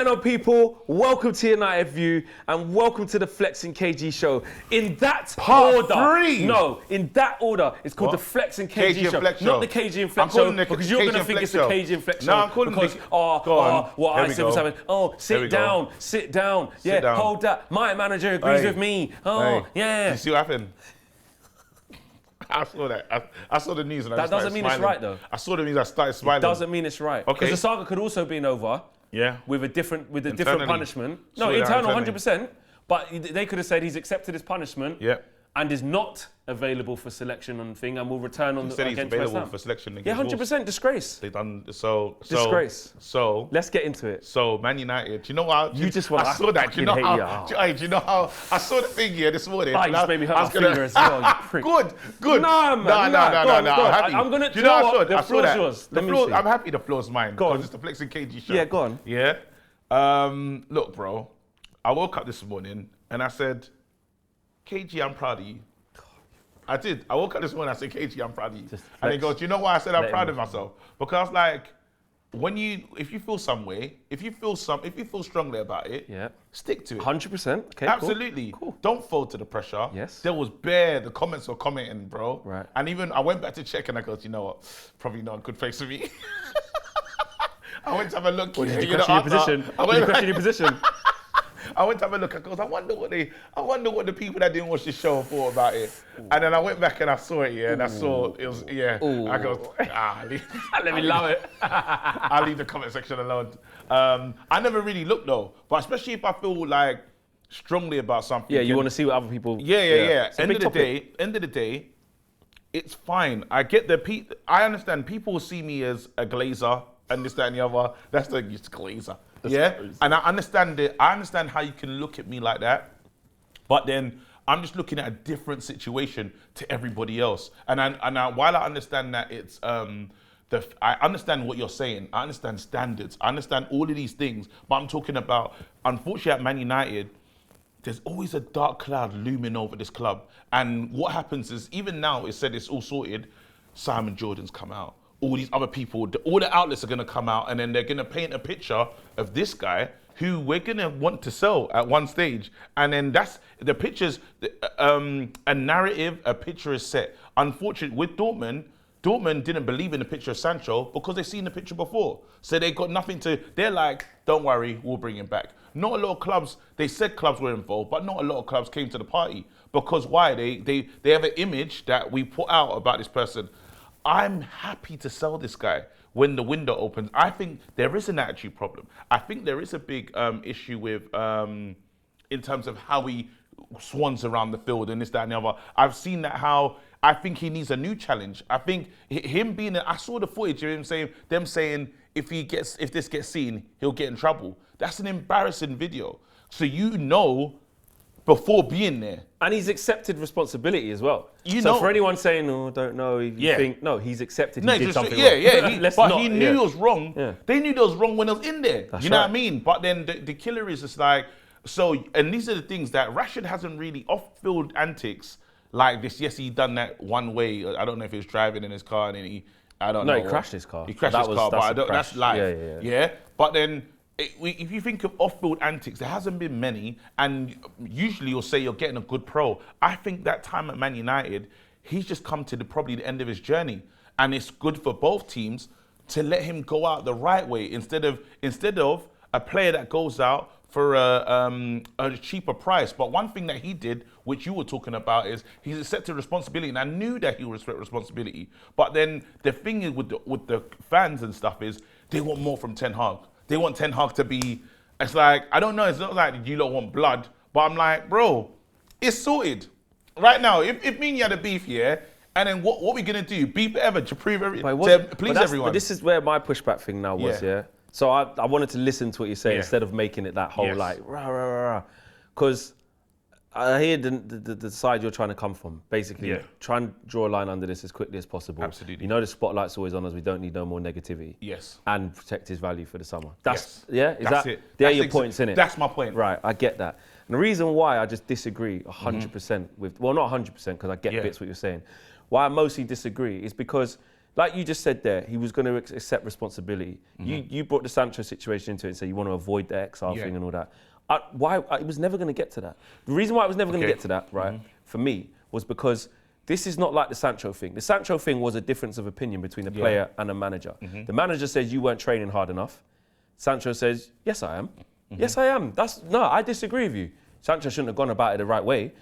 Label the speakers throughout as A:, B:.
A: going on, people? Welcome to United View and welcome to the Flex and KG show. In that order, in that order, it's called the Flex and KG show, not the KG and Flex show, because you're going to think it's the KG and Flex show.
B: No, I'm calling
A: because sit down. Yeah, hold that. My manager agrees with me. Yeah.
B: You see what happened? I saw that. I saw the news and
A: that doesn't mean
B: smiling.
A: It's right though.
B: I saw the news. I started smiling.
A: It doesn't mean it's right.
B: Okay.
A: Because the saga could also be over.
B: Yeah.
A: With a different punishment. No, internal 100%. But they could have said he's accepted his punishment.
B: Yeah.
A: And is not available for selection on thing, and will return on
B: the against West Ham. He's available for selection against
A: Wolves. 100% disgrace.
B: They done
A: disgrace.
B: So
A: let's get into it.
B: So Man United, you know what?
A: You just want.
B: I saw that. Do you know how? I saw the thing here this morning.
A: You just made me hurt my finger as well. You prick.
B: Good. No. I'm happy.
A: I'm gonna.
B: Do you know what
A: the floor's yours.
B: I'm happy the floor's mine because it's the Flex and KG show.
A: Yeah, go on.
B: Yeah. Look, bro. I woke up this morning and I said, KG, I'm proud of you. I did. I woke up this morning, I said, KG, I'm proud of you. And he goes, do you know why I said I'm proud of myself? Because like, if you feel some way, if you feel strongly about it, stick to it.
A: 100%. Okay,
B: absolutely.
A: Cool.
B: Don't fold to the pressure.
A: Yes.
B: There was the comments were commenting, bro.
A: Right.
B: And even I went back to check and I go, you know what? Probably not a good face for me. I went to have a look.
A: Did you question your position? Did you question your position?
B: I went to have a look. I goes, I wonder what the people that didn't watch the show thought about it. Ooh. And then I went back and I saw it, and I saw it was, I go,
A: let me love it.
B: I'll leave the comment section alone. I never really looked though, but especially if I feel like strongly about something.
A: Yeah, you want to see what other people.
B: Yeah. End of the day, it's fine. I get I understand people see me as a glazer and this, that, and the other. That's the glazer. And I understand it. I understand how you can look at me like that, but then I'm just looking at a different situation to everybody else. And while I understand that it's I understand what you're saying. I understand standards. I understand all of these things. But I'm talking about, unfortunately, at Man United, there's always a dark cloud looming over this club. And what happens is, even now, it's said it's all sorted. Simon Jordan's come out. All these other people, all the outlets are going to come out, and then they're going to paint a picture of this guy who we're going to want to sell at one stage. And then that's the pictures, a narrative, a picture is set. Unfortunately, with Dortmund didn't believe in the picture of Sancho because they've seen the picture before. So they got nothing they're like, don't worry, we'll bring him back. Not a lot of clubs, they said clubs were involved, but not a lot of clubs came to the party. Because why? They have an image that we put out about this person. I'm happy to sell this guy when the window opens. I think there is an attitude problem. I think there is a big issue with, in terms of how he swans around the field and this, that, and the other. I've seen that I think he needs a new challenge. I think him I saw the footage of them saying if this gets seen, he'll get in trouble. That's an embarrassing video. So before being there.
A: And he's accepted responsibility as well. For anyone saying, don't know, he's accepted he did something wrong.
B: He knew it was wrong.
A: Yeah.
B: They knew it was wrong when it was in there.
A: That's
B: you know what I mean? But then the killer is just like, and these are the things that Rashford hasn't really off-field antics like this. Yes, he done that one way. I don't know if he was driving in his car and then he
A: crashed his car.
B: He crashed his car, but that's life. Yeah. But then, if you think of off-field antics, there hasn't been many, and usually you'll say you're getting a good pro. I think that time at Man United, he's just come to probably the end of his journey, and it's good for both teams to let him go out the right way instead of a player that goes out for a cheaper price. But one thing that he did, which you were talking about, is he's accepted responsibility, and I knew that he would respect responsibility. But then the thing is with the fans and stuff is they want more from Ten Hag. They want Ten Hag to be, it's like, I don't know, it's not like you don't want blood, but I'm like, bro, it's sorted. Right now, if me and you had a beef here, and then what we going to do? Beef ever to please everyone.
A: But this is where my pushback thing now was, So I wanted to listen to what you say instead of making it that whole like, rah, rah, rah, rah. Because I hear the side you're trying to come from. Basically, try and draw a line under this as quickly as possible.
B: Absolutely.
A: You know the spotlight's always on us. We don't need no more negativity.
B: Yes.
A: And protect his value for the summer.
B: That's
A: it. They're your points, innit?
B: That's my point.
A: Right, I get that. And the reason why I just disagree 100% with, well, not 100% because I get bits what you're saying. Why I mostly disagree is because like you just said there, he was going to accept responsibility. You brought the Sancho situation into it and said you want to avoid the XR thing and all that. It was never going to get to that. The reason why it was never going to get to that, right, for me, was because this is not like the Sancho thing. The Sancho thing was a difference of opinion between the player and the manager. The manager says you weren't training hard enough. Sancho says, yes, I am. Yes, I am. I disagree with you. Sancho shouldn't have gone about it the right way.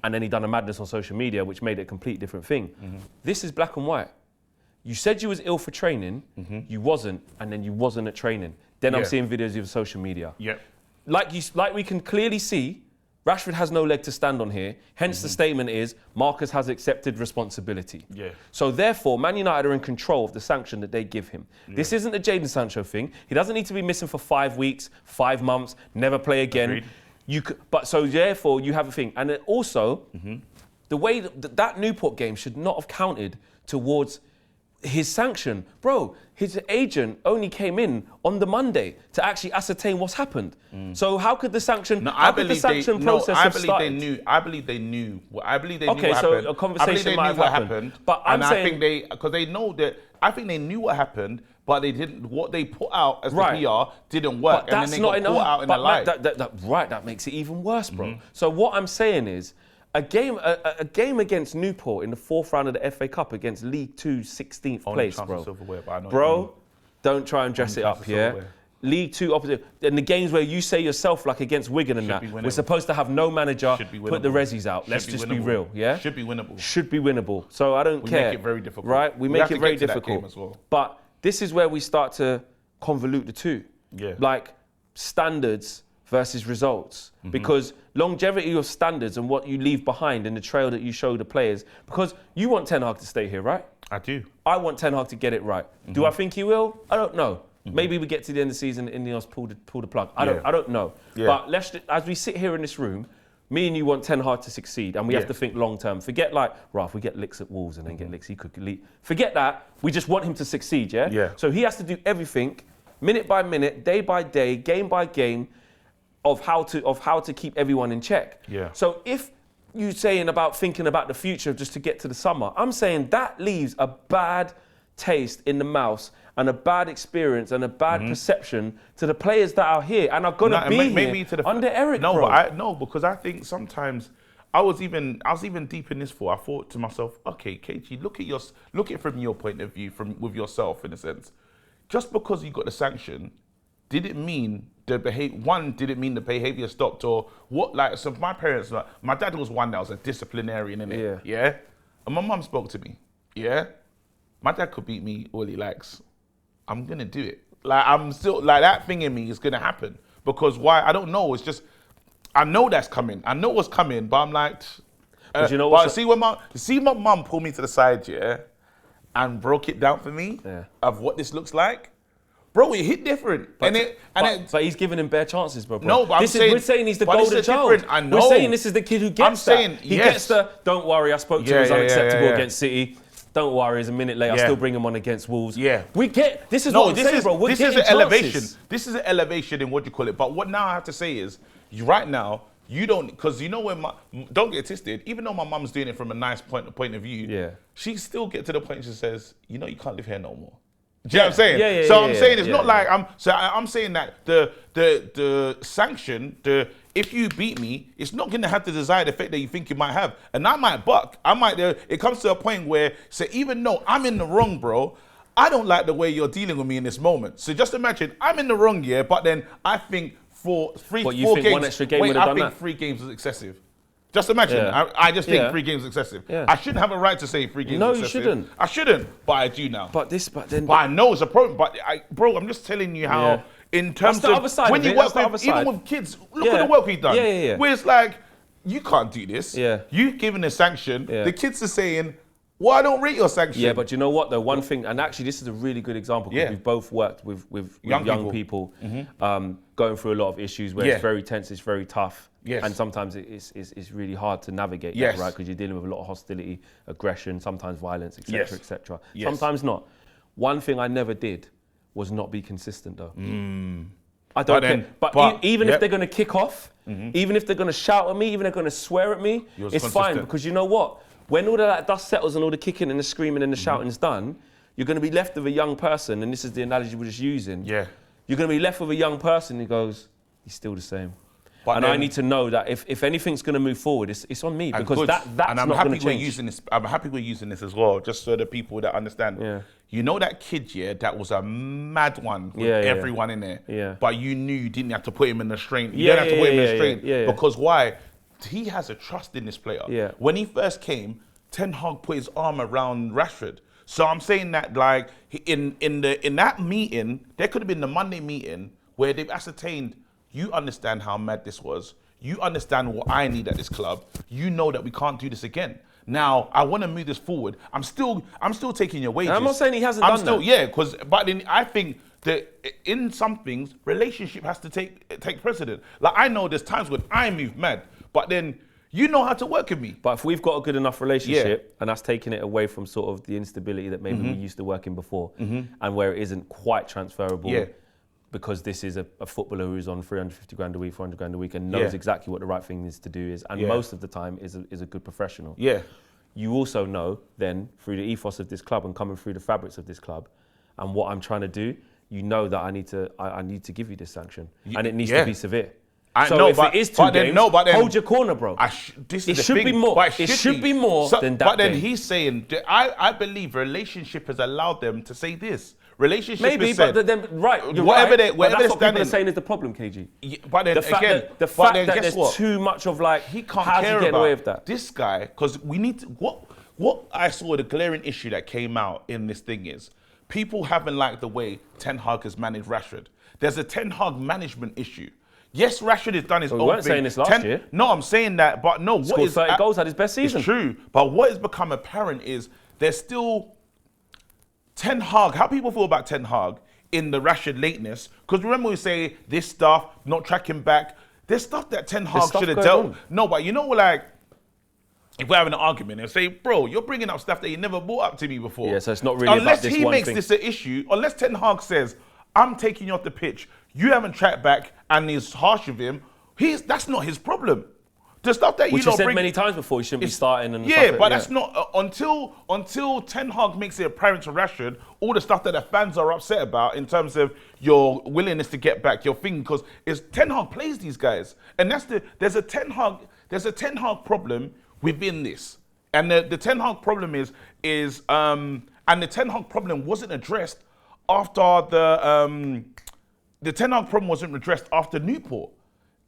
A: And then he done a madness on social media, which made it a complete different thing. This is black and white. You said you was ill for training, you wasn't, and then you wasn't at training. Then I'm seeing videos of social media. Like we can clearly see, Rashford has no leg to stand on here. Hence the statement is, Marcus has accepted responsibility. So therefore, Man United are in control of the sanction that they give him. This isn't a Jadon Sancho thing. He doesn't need to be missing for 5 weeks, 5 months, never play again. So therefore, you have a thing. And then also, the way that Newport game should not have counted towards his sanction. Bro, his agent only came in on the Monday to actually ascertain what's happened. So how could the sanction process have started?
B: I believe they knew what happened.
A: Okay, so a conversation might have happened. But
B: I think they know that. I think they knew what happened, but they didn't. What they put out as the PR didn't work,
A: and then they got caught out in the light. That makes it even worse, bro. So what I'm saying is, a game against Newport in the 4th round of the FA Cup against League 2 16th place, bro. Don't try and dress it up, League 2 opposite. And the games where you say yourself, like against Wigan and that, we're supposed to have no manager, put the resis out. Let's just be real,
B: Should be winnable.
A: Should be winnable. So I don't care.
B: We make it very difficult.
A: Right? We make it very difficult. As well. But this is where we start to convolute the two. Like standards versus results. Because longevity of standards and what you leave behind and the trail that you show the players. Because you want Ten Hag to stay here, right?
B: I do.
A: I want Ten Hag to get it right. Do I think he will? I don't know. Maybe we get to the end of the season and Ineos pull the plug. I don't know. But as we sit here in this room, me and you want Ten Hag to succeed, and we have to think long term. Forget if we get licks at Wolves and then get licks, he could lead. Forget that. We just want him to succeed, So he has to do everything, minute by minute, day by day, game by game, of how to keep everyone in check. So if you're saying about thinking about the future just to get to the summer, I'm saying that leaves a bad taste in the mouth and a bad experience and a bad perception to the players that are here and are going to be here under Eric.
B: Because I think sometimes I was even deep in this thought. I thought to myself, okay, KG, look at it from your point of view, with yourself in a sense. Just because you got the sanction, didn't mean the behavior stopped or what. Like, so my parents, my dad was one that was a disciplinarian, innit? And my mum spoke to me. My dad could beat me all he likes. I'm gonna do it. Like, I'm still, like, that thing in me is gonna happen. Because why? I don't know. It's just, I know that's coming. I know what's coming, but I'm like,
A: you know what?
B: See my mum pulled me to the side, and broke it down for me of what this looks like. Bro, it hit different.
A: But he's giving him bare chances, bro.
B: No, but
A: we're saying he's the golden child.
B: I know.
A: We're saying this is the kid who gets He gets don't worry, I spoke to him, it's unacceptable against City. Don't worry, it's a minute later, I still bring him on against Wolves. We get, this is what I'm saying, bro. This is an elevation.
B: This is an elevation in what you call it. But what now I have to say is, right now, you don't, because you know when don't get twisted, even though my mum's doing it from a nice point of view, she still get to the point she says, you know, you can't live here no more. Do you know what I'm saying? I'm saying it's not like I'm saying that the sanction, if you beat me, it's not going to have the desired effect that you think you might have. And I might buck. It comes to a point where, so even though I'm in the wrong, bro, I don't like the way you're dealing with me in this moment. So just imagine, I'm in the wrong, but then I think for 4 games,
A: one extra game
B: I think 3 games is excessive. Just imagine. I just think 3 games is excessive. I shouldn't have a right to say 3 games is excessive.
A: No, you shouldn't.
B: I shouldn't, but I do now.
A: But
B: I know it's a problem. But bro, I'm just telling you how, in terms of when you work with, even with kids, look at the work we've done. Where it's like, you can't do this. You've given a sanction. The kids are saying, well, I don't rate your sanction.
A: Yeah, but you know what, though? One thing, and actually this is a really good example because we've both worked with young people going through a lot of issues where it's very tense, it's very tough. And sometimes it's really hard to navigate that, right? Because you're dealing with a lot of hostility, aggression, sometimes violence, etc., etc. Sometimes not. One thing I never did was not be consistent, though. I don't care. But even if they're going to kick off, even if they're going to shout at me, even if they're going to swear at me, it's fine because you know what? When all of that dust settles and all the kicking and the screaming and the shouting is done, you're going to be left with a young person, and this is the analogy we're just using.
B: Yeah.
A: You're going to be left with a young person who goes, he's still the same. But and I need to know that if anything's going to move forward, it's on me, because that's
B: and I'm
A: not
B: happy
A: going to
B: we're
A: change.
B: using this. I'm happy we're using this as well, just so the people that understand.
A: Yeah.
B: You know that kid, yeah, that was a mad one with everyone in there.
A: Yeah.
B: But you knew you didn't have to put him in the restraint. You don't have to put him in the restraint because why? He has a trust in this player.
A: Yeah.
B: When he first came, Ten Hag put his arm around Rashford. So I'm saying that, like, in that meeting, there could have been the Monday meeting where they've ascertained, you understand how mad this was. You understand what I need at this club. You know that we can't do this again. Now, I want to move this forward. I'm still taking your wages.
A: I'm not saying he hasn't done that.
B: Yeah, but then I think that in some things, relationship has to take precedent. Like, I know there's times when I move mad, but then you know how to work with me.
A: But if we've got a good enough relationship, and that's taking it away from sort of the instability that maybe we used to work in before, and where it isn't quite transferable, because this is a footballer who's on 350 grand a week, 400 grand a week, and knows exactly what the right thing is to do is, and most of the time is a good professional.
B: Yeah.
A: You also know then, through the ethos of this club and coming through the fabrics of this club, and what I'm trying to do, you know that I need to give you this sanction, and it needs to be severe. If it is two games, hold your corner, bro. It should be more. It should be more than that.
B: But then he's saying, I believe relationship has allowed them to say this. Relationship
A: maybe,
B: said,
A: but then
B: whatever
A: right.
B: They, whatever
A: that's what
B: standing,
A: people are saying is the problem, KG.
B: But then
A: the fact
B: again,
A: that there's too much of like,
B: he can't
A: how's
B: care
A: he getting
B: about
A: away with that?
B: This guy, because we need to, what I saw, the glaring issue that came out in this thing is people haven't liked the way Ten Hag has managed Rashford. There's a Ten Hag management issue. Yes, Rashford has done his own thing.
A: We weren't saying this last year.
B: No, I'm saying that, but no.
A: Scored 30 goals, had his best season.
B: It's true, but what has become apparent is there's still Ten Hag. How people feel about Ten Hag in the Rashford lateness? Because remember we say this stuff, not tracking back. There's stuff that Ten Hag should have dealt. No, but you know, like, if we're having an argument and say, bro, you're bringing up stuff that you never brought up to me before.
A: Yeah, so it's not really about this one thing.
B: Unless he makes this an issue, unless Ten Hag says, I'm taking you off the pitch, you haven't tracked back, and is harsh with him, that's not his problem. The stuff that
A: Which you said many times before, he shouldn't be starting. And
B: that's not until Ten Hag makes it apparent to Rashford, all the stuff that the fans are upset about in terms of your willingness to get back, your thing, because Ten Hag plays these guys, and there's a Ten Hag problem within this, and the Ten Hag problem and the Ten Hag problem wasn't addressed after the Ten Hag problem wasn't addressed after Newport.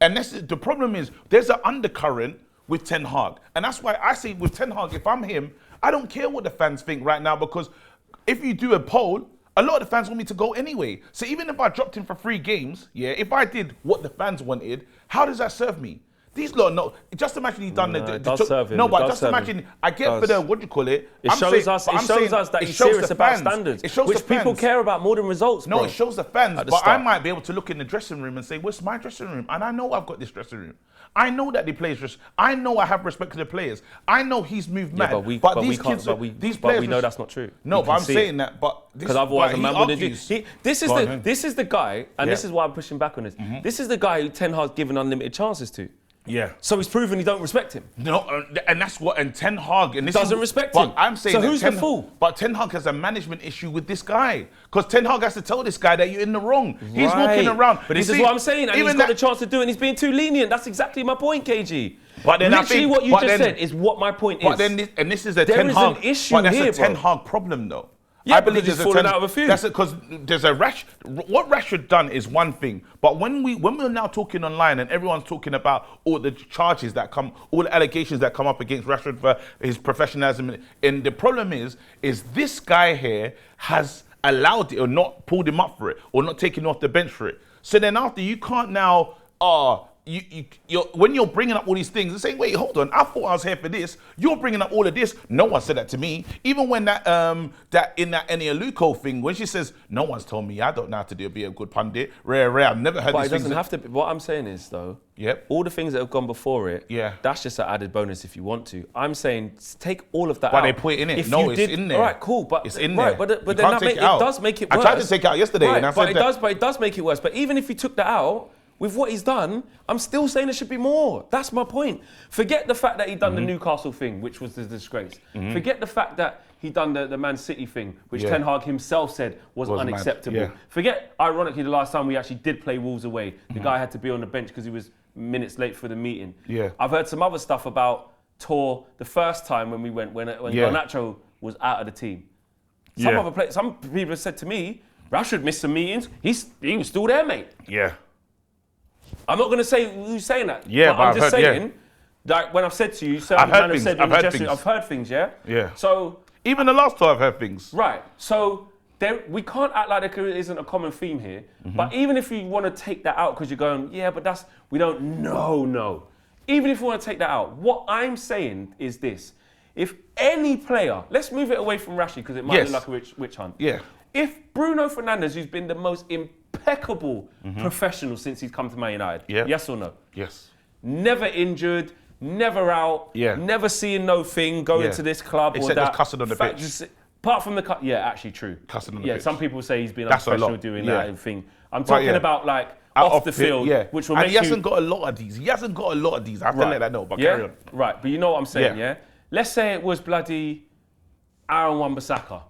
B: And the problem is there's an undercurrent with Ten Hag. And that's why I say with Ten Hag, if I'm him, I don't care what the fans think right now, because if you do a poll, a lot of the fans want me to go anyway. So even if I dropped him for 3 games, if I did what the fans wanted, how does that serve me? These lot, no. Just imagine he's done
A: it does serve him.
B: No, but just imagine. I get for the what do you call it?
A: It shows us that he's serious about standards, which people care about more than results.
B: No, it shows the fans. But I might be able to look in the dressing room and say, "Where's my dressing room?" And I know I've got this dressing room. I know that the players. I know I have respect for the players. I know he's moved mad.
A: But we know that's not true.
B: No, but I'm saying that. But
A: because otherwise, a man wouldn't do. This is the guy, and this is why I'm pushing back on this. This is the guy who Ten Hag's given unlimited chances to.
B: Yeah.
A: So he's proven he don't respect him.
B: No, and that's what. And Ten Hag and this
A: doesn't respect him.
B: I'm saying.
A: So who's the fool?
B: But Ten Hag has a management issue with this guy, because Ten Hag has to tell this guy that you're in the wrong. He's walking around.
A: But this is what I'm saying. And he's got the chance to do it, and he's being too lenient. That's exactly my point, KG. But then literally what you just said is what my point is.
B: But then, this is a Ten Hag.
A: There is an issue here, bro.
B: That's a Ten Hag problem, though.
A: Yeah, I believe he's fallen out of a few.
B: That's because there's what Rashford done is one thing, but when we're now talking online and everyone's talking about all the charges that come, all the allegations that come up against Rashford for his professionalism, and the problem is this guy here has allowed it or not pulled him up for it or not taken him off the bench for it. So then after you can't now you're when you're bringing up all these things and saying, wait, hold on, I thought I was here for this. You're bringing up all of this. No one said that to me. Even when that in that Enia Luko thing, when she says, no one's told me, I don't know how to be a good pundit. Rare. I've never heard
A: but
B: these things.
A: But it doesn't have to be. What I'm saying is, though, all the things that have gone before it, that's just an added bonus if you want to. I'm saying take all of that out.
B: But they put it in it. It's in there.
A: All right, cool. But
B: it's in there.
A: But then it does make it worse.
B: I tried to take it out yesterday.
A: Right,
B: and I said
A: but it does make it worse. But even if you took that out, with what he's done, I'm still saying there should be more. That's my point. Forget the fact that he done the Newcastle thing, which was the disgrace. Forget the fact that he done the Man City thing, which Ten Hag himself said was unacceptable.
B: Yeah.
A: Forget, ironically, the last time we actually did play Wolves away, the guy had to be on the bench because he was minutes late for the meeting.
B: Yeah.
A: I've heard some other stuff about Tor the first time when we went, when Garnacho was out of the team. Some people have said to me, Rashford missed some meetings. He was still there, mate.
B: Yeah.
A: I'm not going to say who's saying that.
B: Yeah,
A: but I'm just saying, like when I've said to you, certain men have said, I've heard things, yeah?
B: Yeah.
A: So
B: even the last 2 I've heard things.
A: Right. So we can't act like there isn't a common theme here. But even if you want to take that out because you're going, yeah, but we don't know. No. Even if you want to take that out, what I'm saying is this. If any player, let's move it away from Rashford because it might look like a witch hunt.
B: Yeah.
A: If Bruno Fernandes, who's been the most impeccable professional since he's come to Man United, yes or no?
B: Yes.
A: Never injured, never out, never seeing no thing, going to this club
B: Except
A: or that.
B: just cussing on the pitch.
A: Apart from the cut, actually true.
B: Cussing on the pitch.
A: Some people say he's been unprofessional doing that and thing. I'm talking about like
B: out
A: off the field, which will make
B: he hasn't got a lot of these. I have to let that know, but carry on.
A: Right, but you know what I'm saying, yeah? Let's say it was bloody Aaron Wan-Bissaka.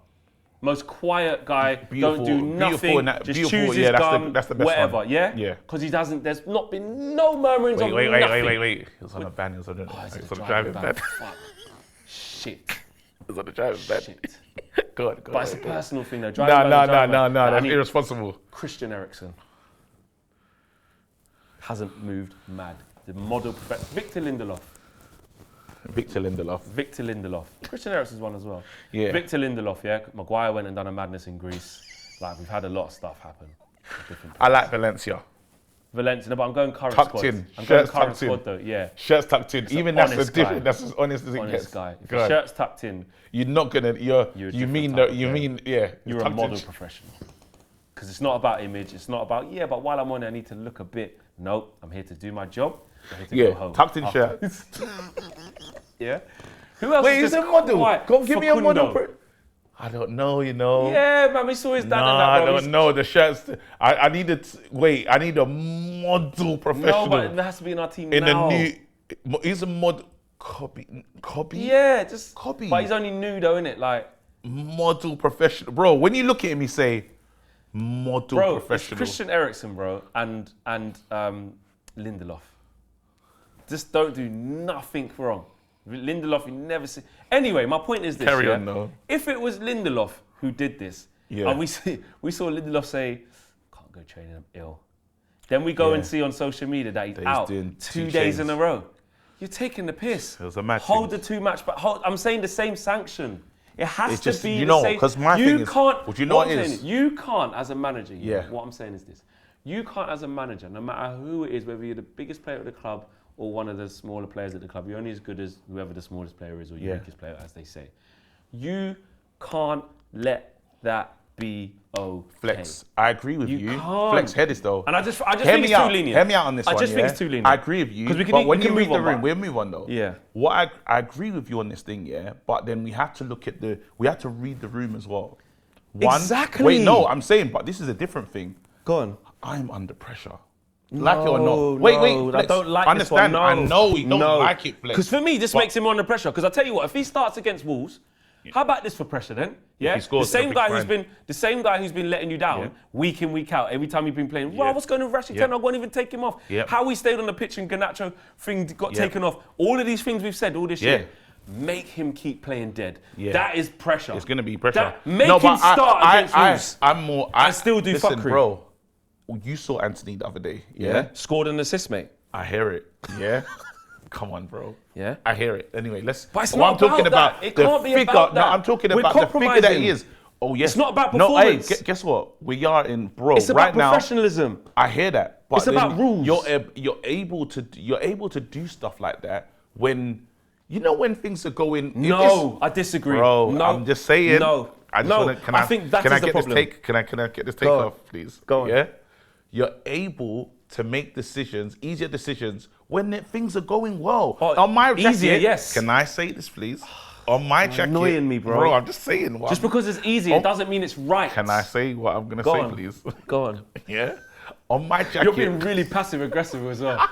A: Most quiet guy, don't do nothing, just chews his gum,
B: that's the best
A: whatever,
B: one.
A: Yeah? Because there's not been no murmurings on nothing.
B: Wait. It was on a ban, it was on a driving ban.
A: Shit.
B: It was on a driving ban.
A: Shit.
B: God.
A: But it's a personal thing though.
B: No, that's irresponsible.
A: Christian Eriksen hasn't moved mad. The model Victor Lindelof. Christian Eriksen's one as well.
B: Yeah.
A: Victor Lindelof, Maguire went and done a madness in Greece. Like, we've had a lot of stuff happen.
B: I like Valencia.
A: No, but I'm going current
B: tucked
A: squad.
B: in.
A: I'm
B: Shirts
A: going current
B: tucked
A: squad
B: in.
A: though, yeah.
B: Shirts tucked in.
A: It's
B: even
A: that's
B: as different. That's as honest as it
A: honest
B: gets.
A: guy. If your shirt's tucked in,
B: you're not gonna. You're a
A: model professional. Because it's not about image. It's not about but while I'm on it, I need to look a bit. Nope, I'm here to do my job. I'm here to go home.
B: Tucked in shirts.
A: Yeah. Who else?
B: Wait, he's a model. Go give me a model. I don't know,
A: Yeah, man, we saw his dad in that.
B: I don't know. The shirts. I need a model professional.
A: No, but it has to be in our team
B: in
A: now.
B: He's a model. Copy.
A: Yeah, just
B: copy.
A: But he's only new though, innit? Like
B: model professional, bro. When you look at him, you say model professional.
A: It's Christian Eriksen, bro, and Lindelof. Just don't do nothing wrong. Lindelof, you never see. Anyway, my point is this.
B: Carry on, though.
A: If it was Lindelof who did this, and we saw Lindelof say, "Can't go training, I'm ill." Then we go and see on social media that he's out 2 days in a row. You're taking the piss.
B: It was a match.
A: Hold the 2 match, but I'm saying the same sanction. It has to be
B: the
A: same.
B: Because my thing is,
A: can't.
B: you know what it is?
A: You can't, as a manager. What I'm saying is this: you can't, as a manager, no matter who it is, whether you're the biggest player at the club or one of the smaller players at the club, you're only as good as whoever the smallest player is or your weakest player, as they say. You can't let that be okay.
B: Flex, I agree with you.
A: Can't.
B: Flex, head is though.
A: And I just think it's too lenient.
B: Hear me out on this one.
A: I just think it's too lenient.
B: I agree with you. But when you read the room, we'll move on though.
A: Yeah.
B: What I agree with you on this thing, but then we have to look at we have to read the room as well.
A: Exactly.
B: Wait, no, I'm saying, but this is a different thing.
A: Go on.
B: I'm under pressure. Like it or not? Wait.
A: I don't like
B: understand.
A: This one. No.
B: I know you don't like it, Flex.
A: Because for me, this makes him under pressure. Because I tell you what, if he starts against Wolves, how about this for pressure then? Yeah,
B: scores,
A: the same guy who's been letting you down week in, week out. Every time you've been playing, wow, what's going on with Rashford? I won't even take him off. How he stayed on the pitch and Garnacho thing got taken off. All of these things we've said all this year. Make him keep playing dead. That is pressure.
B: It's going to be pressure.
A: Make him start against Wolves.
B: I
A: still do
B: listen,
A: fuckery.
B: Bro, you saw Anthony the other day,
A: Scored an assist, mate.
B: I hear it, Come on, bro.
A: Yeah?
B: I hear it. Anyway, let's...
A: But it's not about that. It can't be about that.
B: No, I'm talking about the figure that he is. Oh, yes.
A: It's not about performance.
B: No, hey, guess what? We are in, bro,
A: it's about professionalism.
B: I hear that. But
A: it's about rules.
B: You're able to do stuff like that when... You know when things are going...
A: No, I disagree.
B: Bro,
A: no,
B: I'm just saying...
A: No, I think that's the problem.
B: Can I get this take off, please?
A: Go on.
B: Yeah? You're able to make decisions, easier decisions, when things are going well. On my jacket,
A: easier, yes.
B: Can I say this, please? On my jacket,
A: annoying me, bro.
B: I'm just saying.
A: Just because it's easy, it doesn't mean it's right.
B: Can I say what I'm gonna say, please?
A: Go on.
B: Yeah. On my jacket.
A: You're being really passive aggressive as well.
B: I'm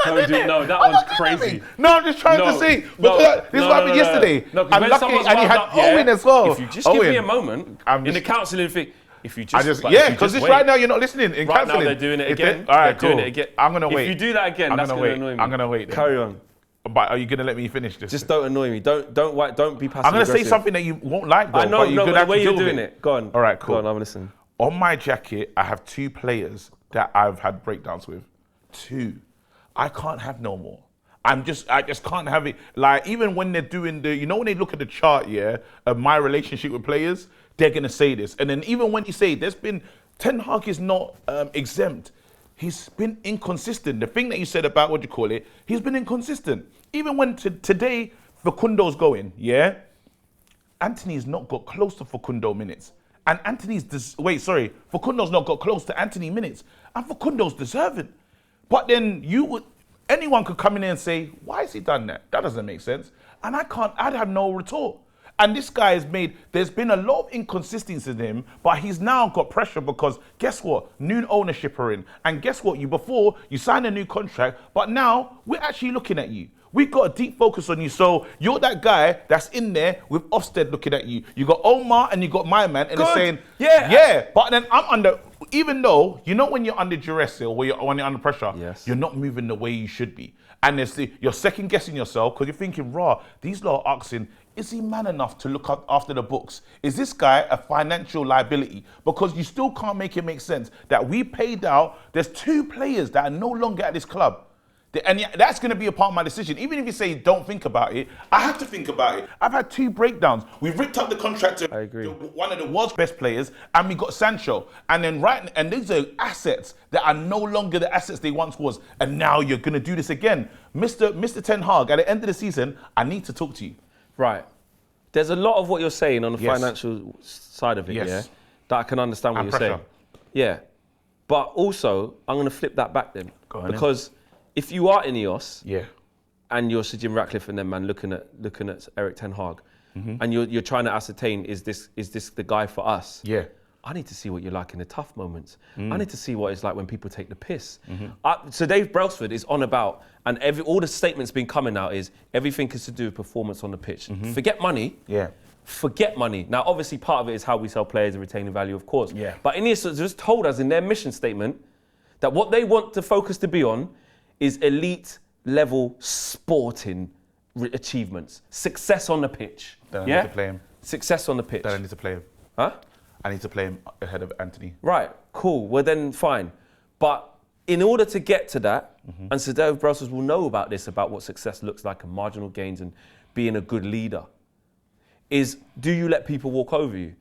B: not doing it.
A: No, that one's crazy.
B: No, I'm just trying to see. Because this is what happened yesterday. I'm lucky, and he had Owen as well.
A: If you just give me a moment in the counselling thing. If you just,
B: because right now you're not listening. In
A: right
B: counselling.
A: now they're doing it again.
B: All right,
A: they're
B: cool.
A: doing it again.
B: I'm gonna wait.
A: If you do that again, that's gonna annoy me.
B: I'm gonna wait.
A: Carry on.
B: But are you gonna let me finish this?
A: Just don't annoy me. Don't be passive.
B: I'm gonna say something that you won't like, though.
A: I know, but the way you're doing it. Go on.
B: All right, cool.
A: Go on, I'm listening.
B: On my jacket, I have 2 players that I've had breakdowns with. 2. I can't have no more. I just can't have it. Like, even when they're doing when they look at the chart, of my relationship with players, they're gonna say this. And then even when you say Ten Hag is not exempt. He's been inconsistent. The thing that you said about he's been inconsistent. Even when today Facundo's going, Anthony's not got close to Facundo minutes. And Facundo's not got close to Anthony minutes. And Facundo's deserving. But then anyone could come in here and say, why has he done that? That doesn't make sense. And I'd have no retort. And this guy there's been a lot of inconsistencies in him, but he's now got pressure because guess what? New ownership are in. And guess what? Before you signed a new contract, but now we're actually looking at you. We've got a deep focus on you. So you're that guy that's in there with Ofsted looking at you. You got Omar and you got my man, and they're saying, but then I'm under, even though, when you're under duress or when you're under pressure, you're not moving the way you should be. And you're second guessing yourself because you're thinking, these lot are asking, is he man enough to look after the books? Is this guy a financial liability? Because you still can't make it make sense that we paid out, there's 2 players that are no longer at this club. And that's going to be a part of my decision. Even if you say don't think about it, I have to think about it. I've had 2 breakdowns. We've ripped up the contract to one of the world's best players, and we got Sancho. And then and these are assets that are no longer the assets they once was. And now you're going to do this again. Mr. Ten Hag, at the end of the season, I need to talk to you.
A: Right. There's a lot of what you're saying on the financial side of it, that I can understand what you're saying. Yeah. But also, I'm going to flip that back then. Because if you are Ineos and you're Sir Jim Ratcliffe and them, man, looking at Eric Ten Hag, and you're trying to ascertain, is this the guy for us? Yeah. I need to see what you're like in the tough moments. I need to see what it's like when people take the piss. So Dave Brailsford is on about, and all the statements been coming out is everything is to do with performance on the pitch. Forget money. Yeah. Forget money. Now, obviously, part of it is how we sell players and retaining value, of course. Yeah. But Ineos just told us in their mission statement that what they want the focus to be on is elite level sporting achievements, success on the pitch.
B: Then I need to play him.
A: Success on the pitch.
B: Then I need to play him.
A: Huh?
B: I need to play him ahead of Anthony.
A: Right, cool. Well, then fine. But in order to get to that, and Sir Dave Brailsford will know about this, about what success looks like and marginal gains and being a good leader, is do you let people walk over you?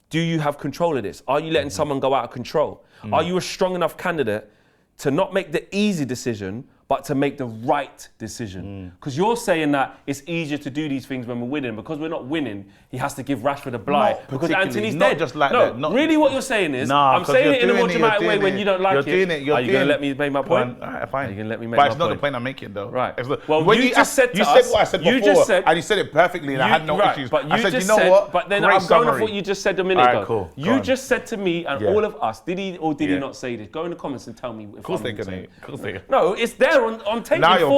A: Do you have control of this? Are you letting someone go out of control? Are you a strong enough candidate to not make the easy decision, but to make the right decision? Because you're saying that it's easier to do these things when we're winning. Because we're not winning, he has to give Rashford a blight. Because Anthony's dead.
B: Just like
A: no,
B: that. Not
A: really what you're saying is, I'm saying it in a more dramatic way when you don't like it. Are you going to let me make my point?
B: All right, fine.
A: Are you going to let me make
B: my
A: point?
B: But it's not the point I'm making, though.
A: Right.
B: Well, when you just said to us, you said what I said before, and you said it perfectly, and I had no issues.
A: But
B: I said, you know what?
A: But then I'm going off what you just said a minute ago.
B: Cool.
A: You just said to me and all of us, did he or did he not say this? Go in the comments and tell me if I'm saying.
B: Of course they can.
A: No, it's there on tape.
B: Now you're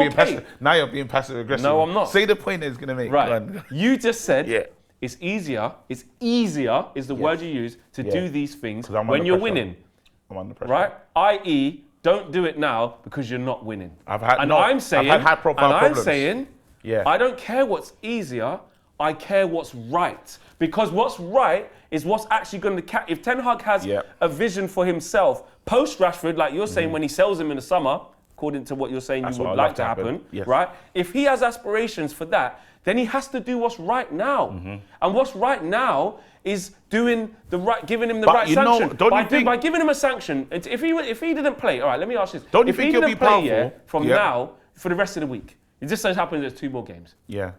B: being passive aggressive.
A: No, I'm not.
B: Say the point that it's going to make.
A: Right. You just said it's easier is the word you use to do these things when you're winning.
B: I'm under pressure.
A: Right? I.e., don't do it now because you're not winning.
B: I've had
A: I'm saying, I don't care what's easier, I care what's right. Because what's right is what's actually going to if Ten Hag has a vision for himself, post Rashford, like you're saying, when he sells him in the summer, according to what you're saying you would like to happen, right? If he has aspirations for that, then he has to do what's right now. And what's right now is giving him the right sanction. By giving him a sanction, if he didn't play, all right, let me ask this.
B: Don't you think he'll be powerful?
A: From now, for the rest of the week, it just so happens there's 2 more games. Yeah?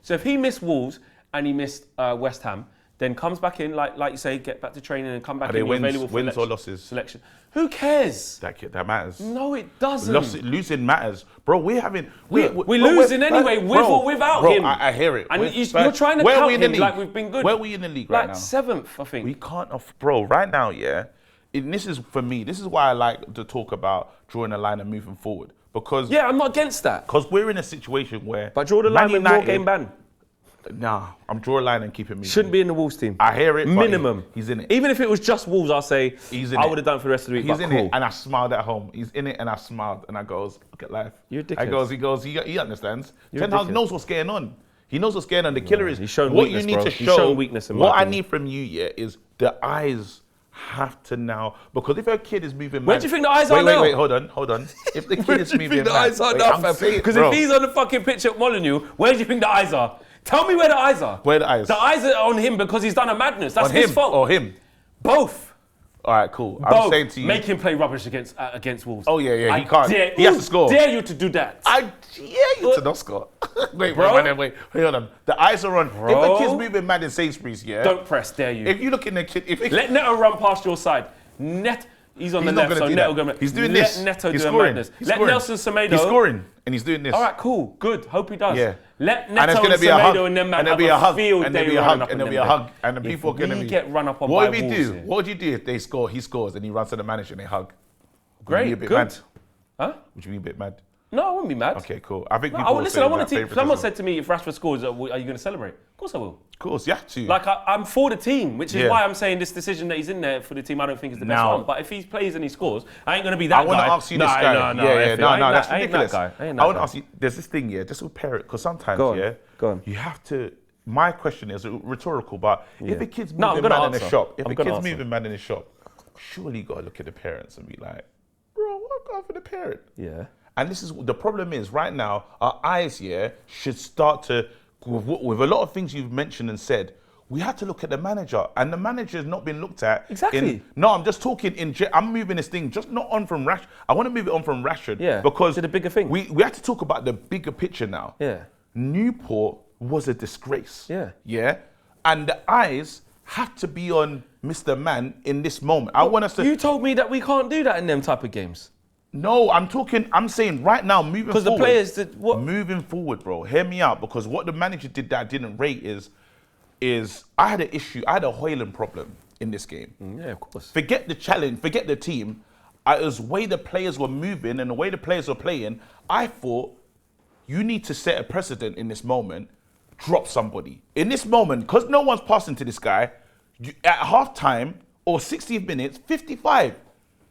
A: So if he missed Wolves and he missed West Ham, then comes back in, like you say, get back to training and come back in available for
B: wins or losses?
A: Selection. Who cares?
B: That matters.
A: No, it doesn't.
B: Losing matters. Bro, we're
A: losing anyway, with or without him.
B: I hear it.
A: And you're trying to count him like we've been good.
B: Where are we in the league right now?
A: Like 7th, I think.
B: We can't, bro, right now, this is for me. This is why I like to talk about drawing a line and moving forward because
A: I'm not against that.
B: Because we're in a situation where.
A: But draw the line with more game ban.
B: Nah, I'm draw a line and keep it moving.
A: Shouldn't be in the Wolves team.
B: I hear it.
A: Minimum.
B: He's in it.
A: Even if it was just Wolves, I'll say I would have done for the rest of the week.
B: He's in it, and I smiled at home. He's in it, and I smiled, and I goes, look at life.
A: You're a dickhead.
B: He understands. Ten Hag knows what's going on. He knows what's going on. The killer is
A: he's shown
B: what
A: weakness,
B: you need
A: bro.
B: to
A: He's
B: show.
A: shown weakness in my
B: what I
A: opinion.
B: need from you, is the eyes have to now, because if a kid is moving mad.
A: Where do you think the eyes are now?
B: Wait, hold on. If the kid is moving mad.
A: The eyes are now, because if he's on the fucking pitch at Molineux, where do you think the eyes are? Tell me where the eyes are.
B: Where the eyes?
A: The eyes are on him because he's done a madness. That's his fault.
B: Or him?
A: Both.
B: All right, cool.
A: Both.
B: I'm saying to you.
A: Make him play rubbish against Wolves.
B: Oh, yeah, he can't. He has to score.
A: Dare you to do that.
B: I dare you to not score. wait, hold on. The eyes are on.
A: Bro.
B: If the kid's moving mad in Sainsbury's,
A: Don't press, dare you.
B: If you look in the kid,
A: let Neto run past your side. He's on the left, so Neto going to
B: He's doing this.
A: Let Neto
B: he's
A: do
B: scoring.
A: a madness.
B: He's
A: Let
B: scoring.
A: Nelson Semedo.
B: He's scoring, and he's doing this.
A: All right, cool, good. Hope he does.
B: Yeah.
A: Let
B: And it's
A: Neto
B: going
A: and
B: to be a hug.
A: Semedo and them man
B: And there'll
A: have
B: be a hug.
A: field
B: And
A: day
B: there'll be a
A: running
B: hug.
A: up
B: And
A: on
B: there'll be
A: them
B: a
A: there.
B: hug. And the people are going to be.
A: get run up on
B: what
A: by
B: would he
A: Wolves
B: do?
A: here.
B: What would you do if they score? He scores, and he runs to the manager and they hug.
A: Great,
B: Would you be a bit
A: good.
B: mad?
A: Huh?
B: Would you be a bit mad?
A: No, I wouldn't be mad.
B: Okay, cool. I think
A: No,
B: people.
A: listen, I want to. Someone said to me, if Rashford scores, are you going to celebrate? Of course I will.
B: Of course, you have to.
A: Like I'm for the team, which is why I'm saying this decision that he's in there for the team. I don't think is the best one. But if he plays and he scores, I ain't going to be that guy.
B: I want to ask you this guy. No, that's ridiculous.
A: I
B: want to ask you. There's this thing, just with parent, because sometimes,
A: Go on.
B: you have to. My question is rhetorical, but if a kid's
A: No, I'm
B: moving
A: gonna
B: mad in
A: answer.
B: the shop, if
A: I'm
B: a
A: gonna
B: kid's
A: answer.
B: moving mad in the shop, surely you got to look at the parents and be like, bro, what going for the parent?
A: Yeah.
B: And this is the problem is right now, our eyes should start to, with a lot of things you've mentioned and said, we have to look at the manager, and the manager has not been looked at.
A: Exactly.
B: No, I'm just talking I'm moving this thing just not on from Rashford. I want to move it on from Rashford.
A: Yeah,
B: because
A: to the bigger thing.
B: We have to talk about the bigger picture now.
A: Yeah.
B: Newport was a disgrace.
A: Yeah.
B: Yeah. And the eyes have to be on Mr. Man in this moment. I want us to.
A: You told me that we can't do that in them type of games.
B: No, I'm saying right now, moving forward.
A: Because the players did what?
B: Moving forward, bro, hear me out, because what the manager did that I didn't rate is I had an issue, I had a Hoyland problem in this game.
A: Yeah, of course.
B: Forget the challenge, forget the team. It was the way the players were moving and the way the players were playing. I thought, you need to set a precedent in this moment, drop somebody. In this moment, because no one's passing to this guy, at halftime or 60th minutes, 55,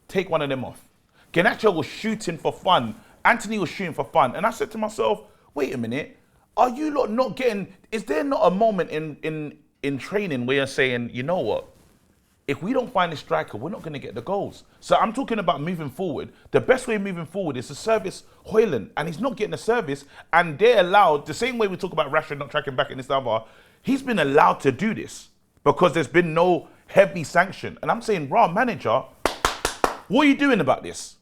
B: take one of them off. Garnacho was shooting for fun. Anthony was shooting for fun. And I said to myself, wait a minute, are you lot not getting, is there not a moment in training where you're saying, you know what, if we don't find a striker, we're not going to get the goals. So I'm talking about moving forward. The best way moving forward is to service Hoyland, and he's not getting a service, and they're allowed, the same way we talk about Rashford not tracking back in this other, he's been allowed to do this because there's been no heavy sanction. And I'm saying, raw manager, what are you doing about this?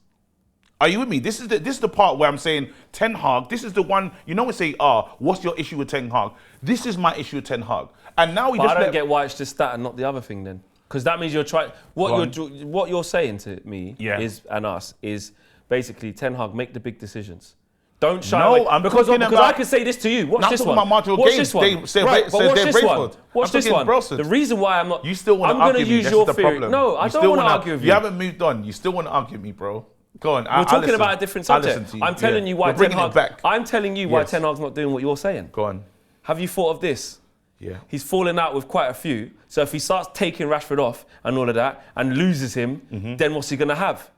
B: Are you with me? This is the part where I'm saying Ten Hag, this is the one, you know, we say, what's your issue with Ten Hag? This is my issue with Ten Hag. And now
A: I don't get why it's just that and not the other thing then. Because that means you're trying, what you're saying to me and us is basically Ten Hag, make the big decisions. Don't shy away. Because I can say this to you. Watch this one. Watch this one. Watch this one. Watch this one. The reason why I'm not...
B: You still want to argue me. That's the problem.
A: No, I don't want to argue with you.
B: You haven't moved on. You still want to argue me, bro. Go on.
A: We're talking about a different subject. I'm telling you why Ten Hag... I'm telling you why Ten Hag's not doing what you're saying.
B: Go on.
A: Have you thought of this?
B: Yeah.
A: He's fallen out with quite a few. So if he starts taking Rashford off and all of that and loses him, then what's he going to have?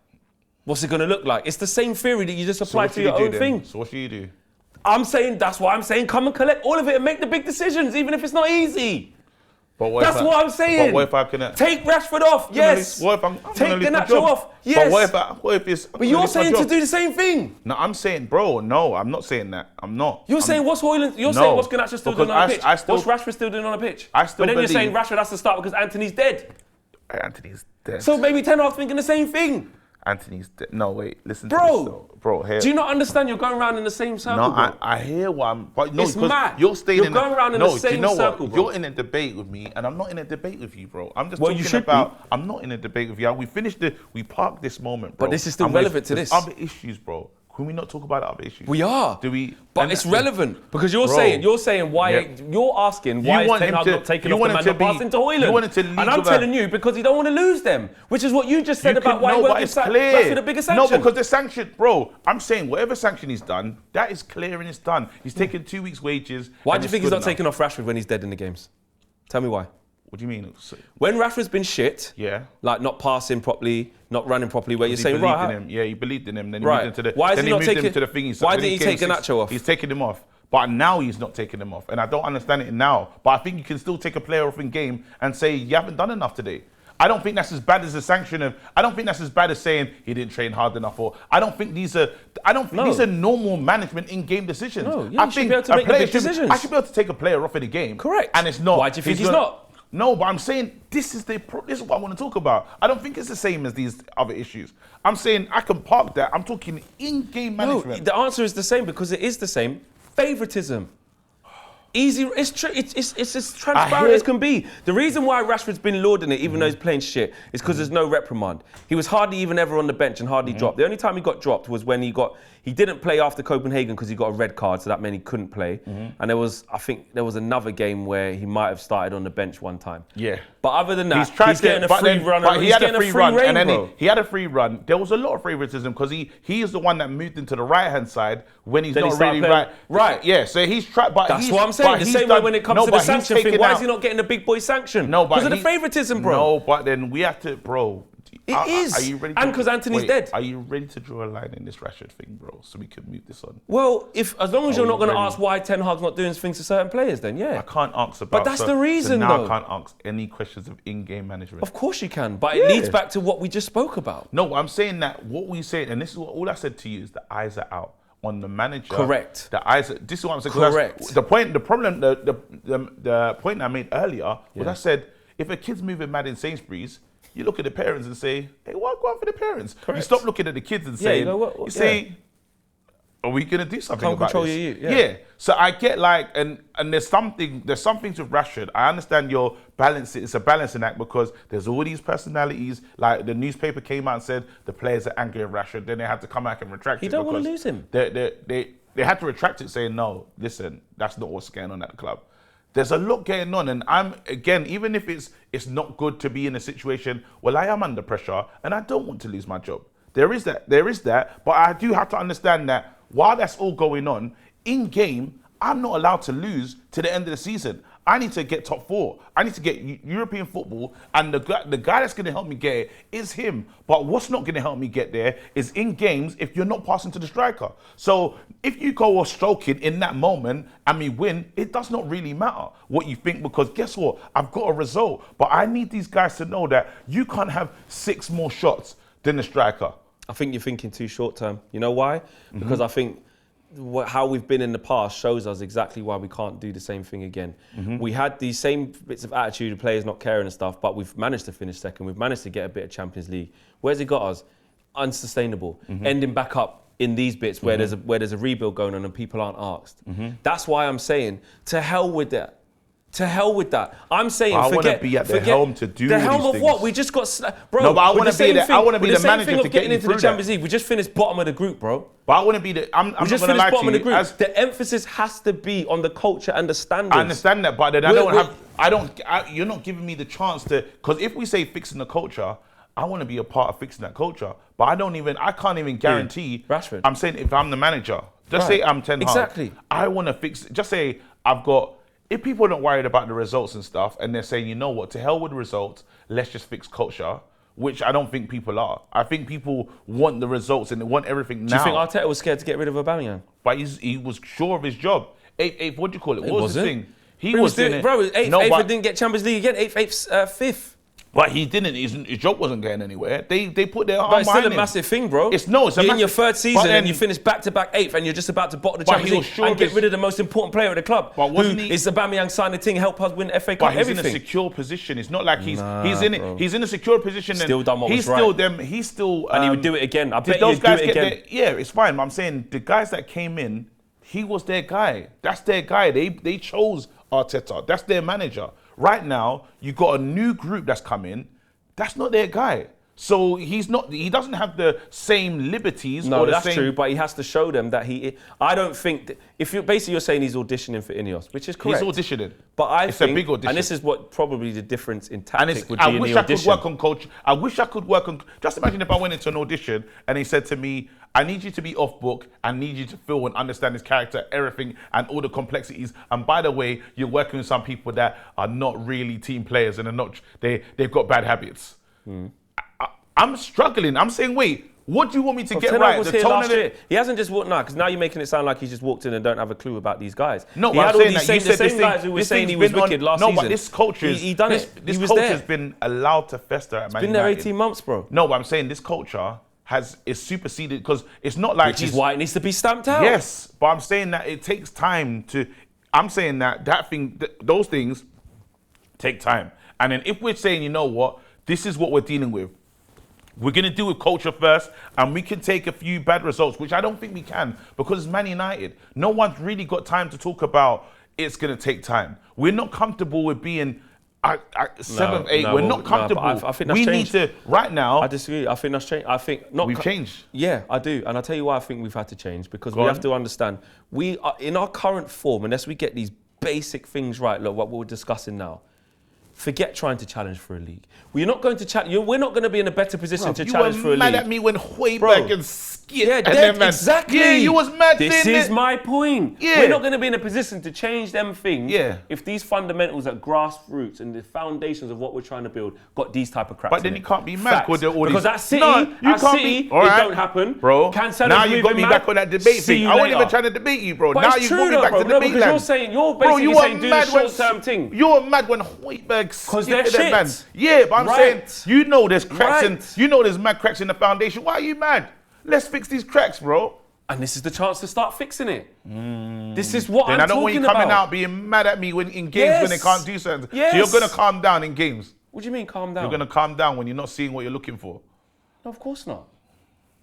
A: What's it going to look like? It's the same theory that you just applied to your own thing.
B: So what should you do?
A: I'm saying, that's why I'm saying come and collect all of it and make the big decisions, even if it's not easy. That's what I'm saying.
B: But what if I can...
A: Take Rashford off, yes.
B: What if I'm
A: take Garnacho off, yes.
B: But what if it's...
A: But you're saying to do the same thing.
B: No, I'm saying, bro, no, I'm not saying that. I'm not.
A: You're saying what's Hoyland... You're saying what's Garnacho still doing on the pitch? What's Rashford still doing on the pitch?
B: I still
A: But then
B: believe...
A: you're saying Rashford has to start because Anthony's dead.
B: Anthony's dead.
A: So maybe Ten Hag's thinking the same thing.
B: Anthony's dead. No, wait, listen
A: to
B: this, though. Bro, here.
A: Do you not understand you're going around in the same circle,
B: No, I hear what I'm... But no,
A: it's mad.
B: You're staying
A: going around in the same circle, bro.
B: You're in a debate with me, and I'm not in a debate with you, bro. I'm just talking about... I'm not in a debate with you. We parked this moment, bro.
A: But this is still relevant to this.
B: There's other issues, bro. Can we not talk about the other issues?
A: We are.
B: Do we?
A: But it's relevant because you're saying why you're asking why is Ten Hag not taking off the man not passing to Højlund? And I'm telling you because you don't want to lose them, which is what you just said about why he won't give Rashford a bigger sanction.
B: No, because the sanction, bro. I'm saying whatever sanction he's done, that is clear and it's done. He's taken 2 weeks' wages.
A: Why do you think he's not taking off Rashford when he's dead in the games? Tell me why.
B: What do you mean?
A: When Rashford's been shit, like not passing properly, not running properly, where you're saying, right,
B: he believed in him. Then he moved him to the.
A: Why is he not taking? Why didn't he take
B: Garnacho
A: off?
B: He's taking him off, but now he's not taking him off, and I don't understand it now. But I think you can still take a player off in game and say you haven't done enough today. I don't think that's as bad as the sanction of. I don't think that's as bad as saying he didn't train hard enough. Or I don't think these are. These are normal management in-game decisions.
A: No, I think be able to make the big decisions.
B: I should be able to take a player off in the game.
A: Correct.
B: And it's not.
A: Why do you think he's not?
B: No, but I'm saying this is what I want to talk about. I don't think it's the same as these other issues. I'm saying I can park that. I'm talking in-game management.
A: No, the answer is the same because it is the same. Favoritism. Easy. It's as transparent as can be. The reason why Rashford's been lauding it, even though he's playing shit, is because there's no reprimand. He was hardly even ever on the bench and hardly dropped. The only time he got dropped was when he didn't play after Copenhagen because he got a red card, so that meant he couldn't play. And I think there was another game where he might have started on the bench one time.
B: Yeah.
A: But other than that, he's getting a free run.
B: But he had a free run, and then he had a free run. There was a lot of favoritism because he is the one that moved into the right-hand side when he's not really right. Right. Yeah. So he's tried. But
A: that's what I'm saying. The same way when it comes to the sanction thing, why is he not getting a big boy sanction?
B: No, but
A: because of the favoritism, bro.
B: No, but then we have to, bro.
A: It is.
B: Are you ready?
A: And because Anthony's dead.
B: Are you ready to draw a line in this Rashford thing, bro? So we can move this on.
A: Well, as long as you're not going to ask why Ten Hag's not doing things to certain players, then yeah.
B: I can't answer.
A: But that's the reason,
B: now I can't ask any questions of in-game management.
A: Of course you can, but it leads back to what we just spoke about.
B: No, I'm saying that what we say, and this is what all I said to you is the eyes are out on the manager.
A: Correct.
B: The eyes. This is what I'm saying.
A: Correct.
B: The point I made earlier was I said if a kid's moving mad in Sainsbury's, you look at the parents and say, hey, why go out for the parents?
A: Correct.
B: You stop looking at the kids and say, you say, are we going to do something about
A: control
B: this?
A: your youth.
B: Yeah. So I get and there's some things with Rashford. I understand your balance. It's a balancing act because there's all these personalities. Like the newspaper came out and said the players are angry at Rashford. Then they had to come back and retract it.
A: You don't want to lose him.
B: They had to retract it saying, no, listen, that's not what's going on at the club. There's a lot going on, and even if it's not good to be in a situation, well, I am under pressure, and I don't want to lose my job. There is that, but I do have to understand that while that's all going on, in game, I'm not allowed to lose to the end of the season. I need to get top 4. I need to get European football, and the guy that's going to help me get it is him. But what's not going to help me get there is in games if you're not passing to the striker. So if you go or stroking in that moment and we win, it does not really matter what you think because guess what? I've got a result. But I need these guys to know that you can't have 6 more shots than the striker.
A: I think you're thinking too short term. You know why? Because I think how we've been in the past shows us exactly why we can't do the same thing again. We had these same bits of attitude of players not caring and stuff, but we've managed to finish second. We've managed to get a bit of Champions League. Where's it got us? Unsustainable. Ending back up in these bits where there's a rebuild going on and people aren't asked. That's why I'm saying to hell with that. To hell with that. I'm saying
B: I want to be at the helm to do
A: the helm
B: these
A: of
B: things.
A: what? We just got bro.
B: No, but I want to be I want to be the manager to get
A: getting into the Champions League. We just finished bottom of the group, bro.
B: But I want to be the. I'm not going to lie to you.
A: The emphasis has to be on the culture and the standards.
B: I understand that, but then you're not giving me the chance to. Because if we say fixing the culture, I want to be a part of fixing that culture. But I can't even guarantee.
A: Rashford.
B: I'm saying if I'm the manager, just say I'm Ten Hag.
A: Exactly.
B: I want to fix. Just say I've got. If people are not worried about the results and stuff, and they're saying, you know what, to hell with the results, let's just fix culture, which I don't think people are. I think people want the results and they want everything now.
A: Do you think Arteta was scared to get rid of Aubameyang?
B: But he was sure of his job. Eighth, what do you call it? What was the thing?
A: He was doing it. Bro, eighth didn't get Champions League again. Eighth, fifth.
B: But he didn't. His job wasn't going anywhere. They put their arm behind him.
A: But it's still a massive thing, bro. You're in your third season and you finish back-to-back 8th and you're just about to bottle the Champions League and get rid of the most important player at the club.
B: But wasn't he?
A: Is Aubameyang signed the thing, help us win FA Cup,
B: but he's
A: everything.
B: in a secure position. It's not like he's in a secure position.
A: Still done what was
B: right. He's still.
A: And he would do it again. I bet he'd do it again.
B: Yeah, it's fine. But I'm saying the guys that came in, he was their guy. That's their guy. They chose Arteta. That's their manager. Right now, you got a new group that's come in. That's not their guy. So he doesn't have the same liberties.
A: No,
B: or the
A: that's
B: same...
A: true, but he has to show them that I don't think, you're saying he's auditioning for Ineos, which is correct.
B: He's auditioning.
A: But it's
B: a big audition.
A: And this is what probably the difference in tactic would be
B: I
A: in
B: wish
A: the
B: I could
A: audition.
B: work on coach. I wish I could work on... Just imagine if I went into an audition and he said to me, I need you to be off book. I need you to feel and understand his character, everything, and all the complexities. And by the way, you're working with some people that are not really team players and they've got bad habits. I'm struggling. I'm saying, wait, what do you want me to get right?
A: Was here last year. He hasn't just walked, because now you're making it sound like he's just walked in and don't have a clue about these guys.
B: No,
A: he
B: but
A: had
B: I'm
A: all
B: saying
A: these
B: that you said
A: the same guys who were saying he was wicked last season.
B: No, but this culture this culture has been allowed to fester at Man United.
A: Been there 18 months, bro.
B: No, but I'm saying this culture is superseded because it's not like
A: which is why it needs to be stamped out.
B: Yes, but I'm saying that it takes time to. I'm saying those things take time, and then if we're saying, you know what, this is what we're dealing with. We're going to deal with culture first, and we can take a few bad results, which I don't think we can, because it's Man United. No one's really got time to talk about it's going to take time. We're not comfortable with being 7th, 8th. We're not comfortable.
A: I think that's
B: we
A: changed.
B: need to, right now...
A: I disagree. I think that's changed. I think not.
B: We've changed.
A: Yeah, I do. And I'll tell you why I think we've had to change, because we have to understand, we are in our current form, unless we get these basic things right, look, what we're discussing now, forget trying to challenge for a league. We're not going to challenge. We're not going to be in a better position to challenge for a league.
B: You were mad at me when Højbjerg and Skit.
A: Yeah, exactly.
B: Yeah, you was mad.
A: This is my point.
B: Yeah.
A: We're not going to be in a position to change them things.
B: Yeah.
A: If these fundamentals at grassroots and the foundations of what we're trying to build got these type of cracks.
B: But then you can't be mad
A: because at City,
B: it
A: don't happen.
B: Bro,
A: Cancelo's
B: now you got me back on that debate thing. I wasn't even trying to debate you, bro.
A: But
B: now
A: it's
B: you got me back to
A: no,
B: debate
A: because
B: land.
A: you're basically saying do the short-term thing.
B: You were mad when Højbjerg
A: because they're shit.
B: Man. Yeah, but I'm saying you know there's cracks there's mad cracks in the foundation. Why are you mad? Let's fix these cracks, bro.
A: And this is the chance to start fixing it. This is what I'm talking about.
B: Then I don't want you coming out being mad at me in games when they can't do something.
A: Yes.
B: So you're going to calm down in games.
A: What do you mean calm down?
B: You're going to calm down when you're not seeing what you're looking for.
A: No, of course not.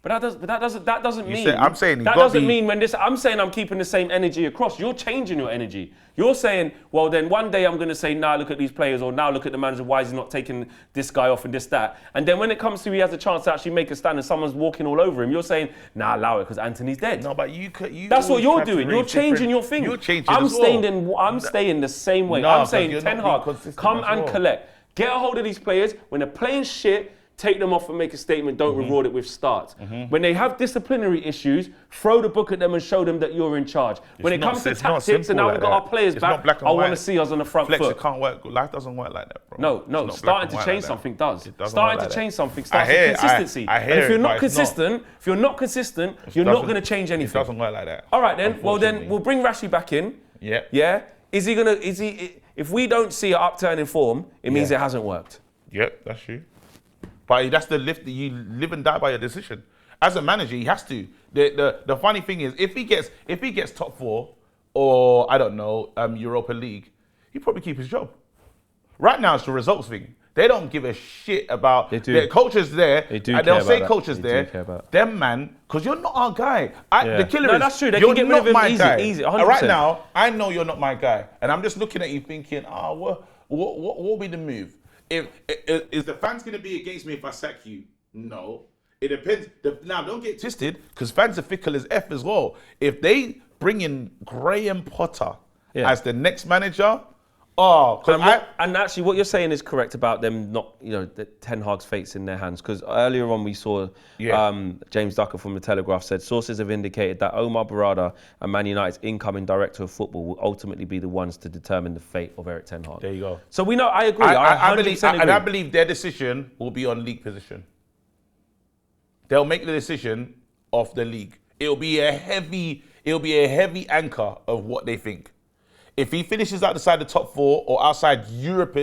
A: But that doesn't mean.
B: I'm saying
A: that doesn't mean when this. I'm saying I'm keeping the same energy across. You're changing your energy. You're saying, well, then one day I'm going to say, nah, look at these players, or now look at the manager. Why is he not taking this guy off and this that? And then when it comes to he has a chance to actually make a stand and someone's walking all over him, you're saying, nah, allow it because Anthony's dead.
B: No, but you.
A: That's what you're doing. You're changing your thing.
B: You're changing.
A: I'm staying the same way. I'm saying Ten Hag, come and collect. Get a hold of these players when they're playing shit. Take them off and make a statement, don't reward it with starts. When they have disciplinary issues, throw the book at them and show them that you're in charge. When it comes to tactics and now we've got our players back, I want to see us on the front foot.
B: It can't work. Life doesn't work like that, bro.
A: No, starting to change something does. Starting to change something starts with consistency. And if you're not consistent, you're not going to change anything.
B: It doesn't work like that.
A: All right then, well then, we'll bring Rashi back in.
B: Yeah.
A: Yeah? If we don't see an upturn in form, it means it hasn't worked.
B: Yep, that's true. But that's the lift that you live and die by your decision. As a manager, he has to. The funny thing is, if he gets top 4 or I don't know, Europa League, he'll probably keep his job. Right now, it's the results thing. They don't give a shit about their coaches there.
A: They do.
B: And they'll say coaches there. Them man, because you're not our guy. The killer is.
A: That's true. They can get rid of him easy. 100%.
B: Right now, I know you're not my guy, and I'm just looking at you thinking, what will be the move? Is the fans going to be against me if I sack you? No. It depends. Now, don't get twisted, because fans are fickle as F as well. If they bring in Graham Potter as the next manager,
A: and actually what you're saying is correct about them not, the Ten Hag's fate's in their hands. Because earlier on we saw James Ducker from The Telegraph said sources have indicated that Omar Barada and Man United's incoming director of football will ultimately be the ones to determine the fate of Eric Ten Hag.
B: There you go.
A: So we know, I agree. I 100% agree.
B: And I believe their decision will be on league position. They'll make the decision of the league. It'll be a heavy anchor of what they think. If he finishes outside the top 4 or outside Europe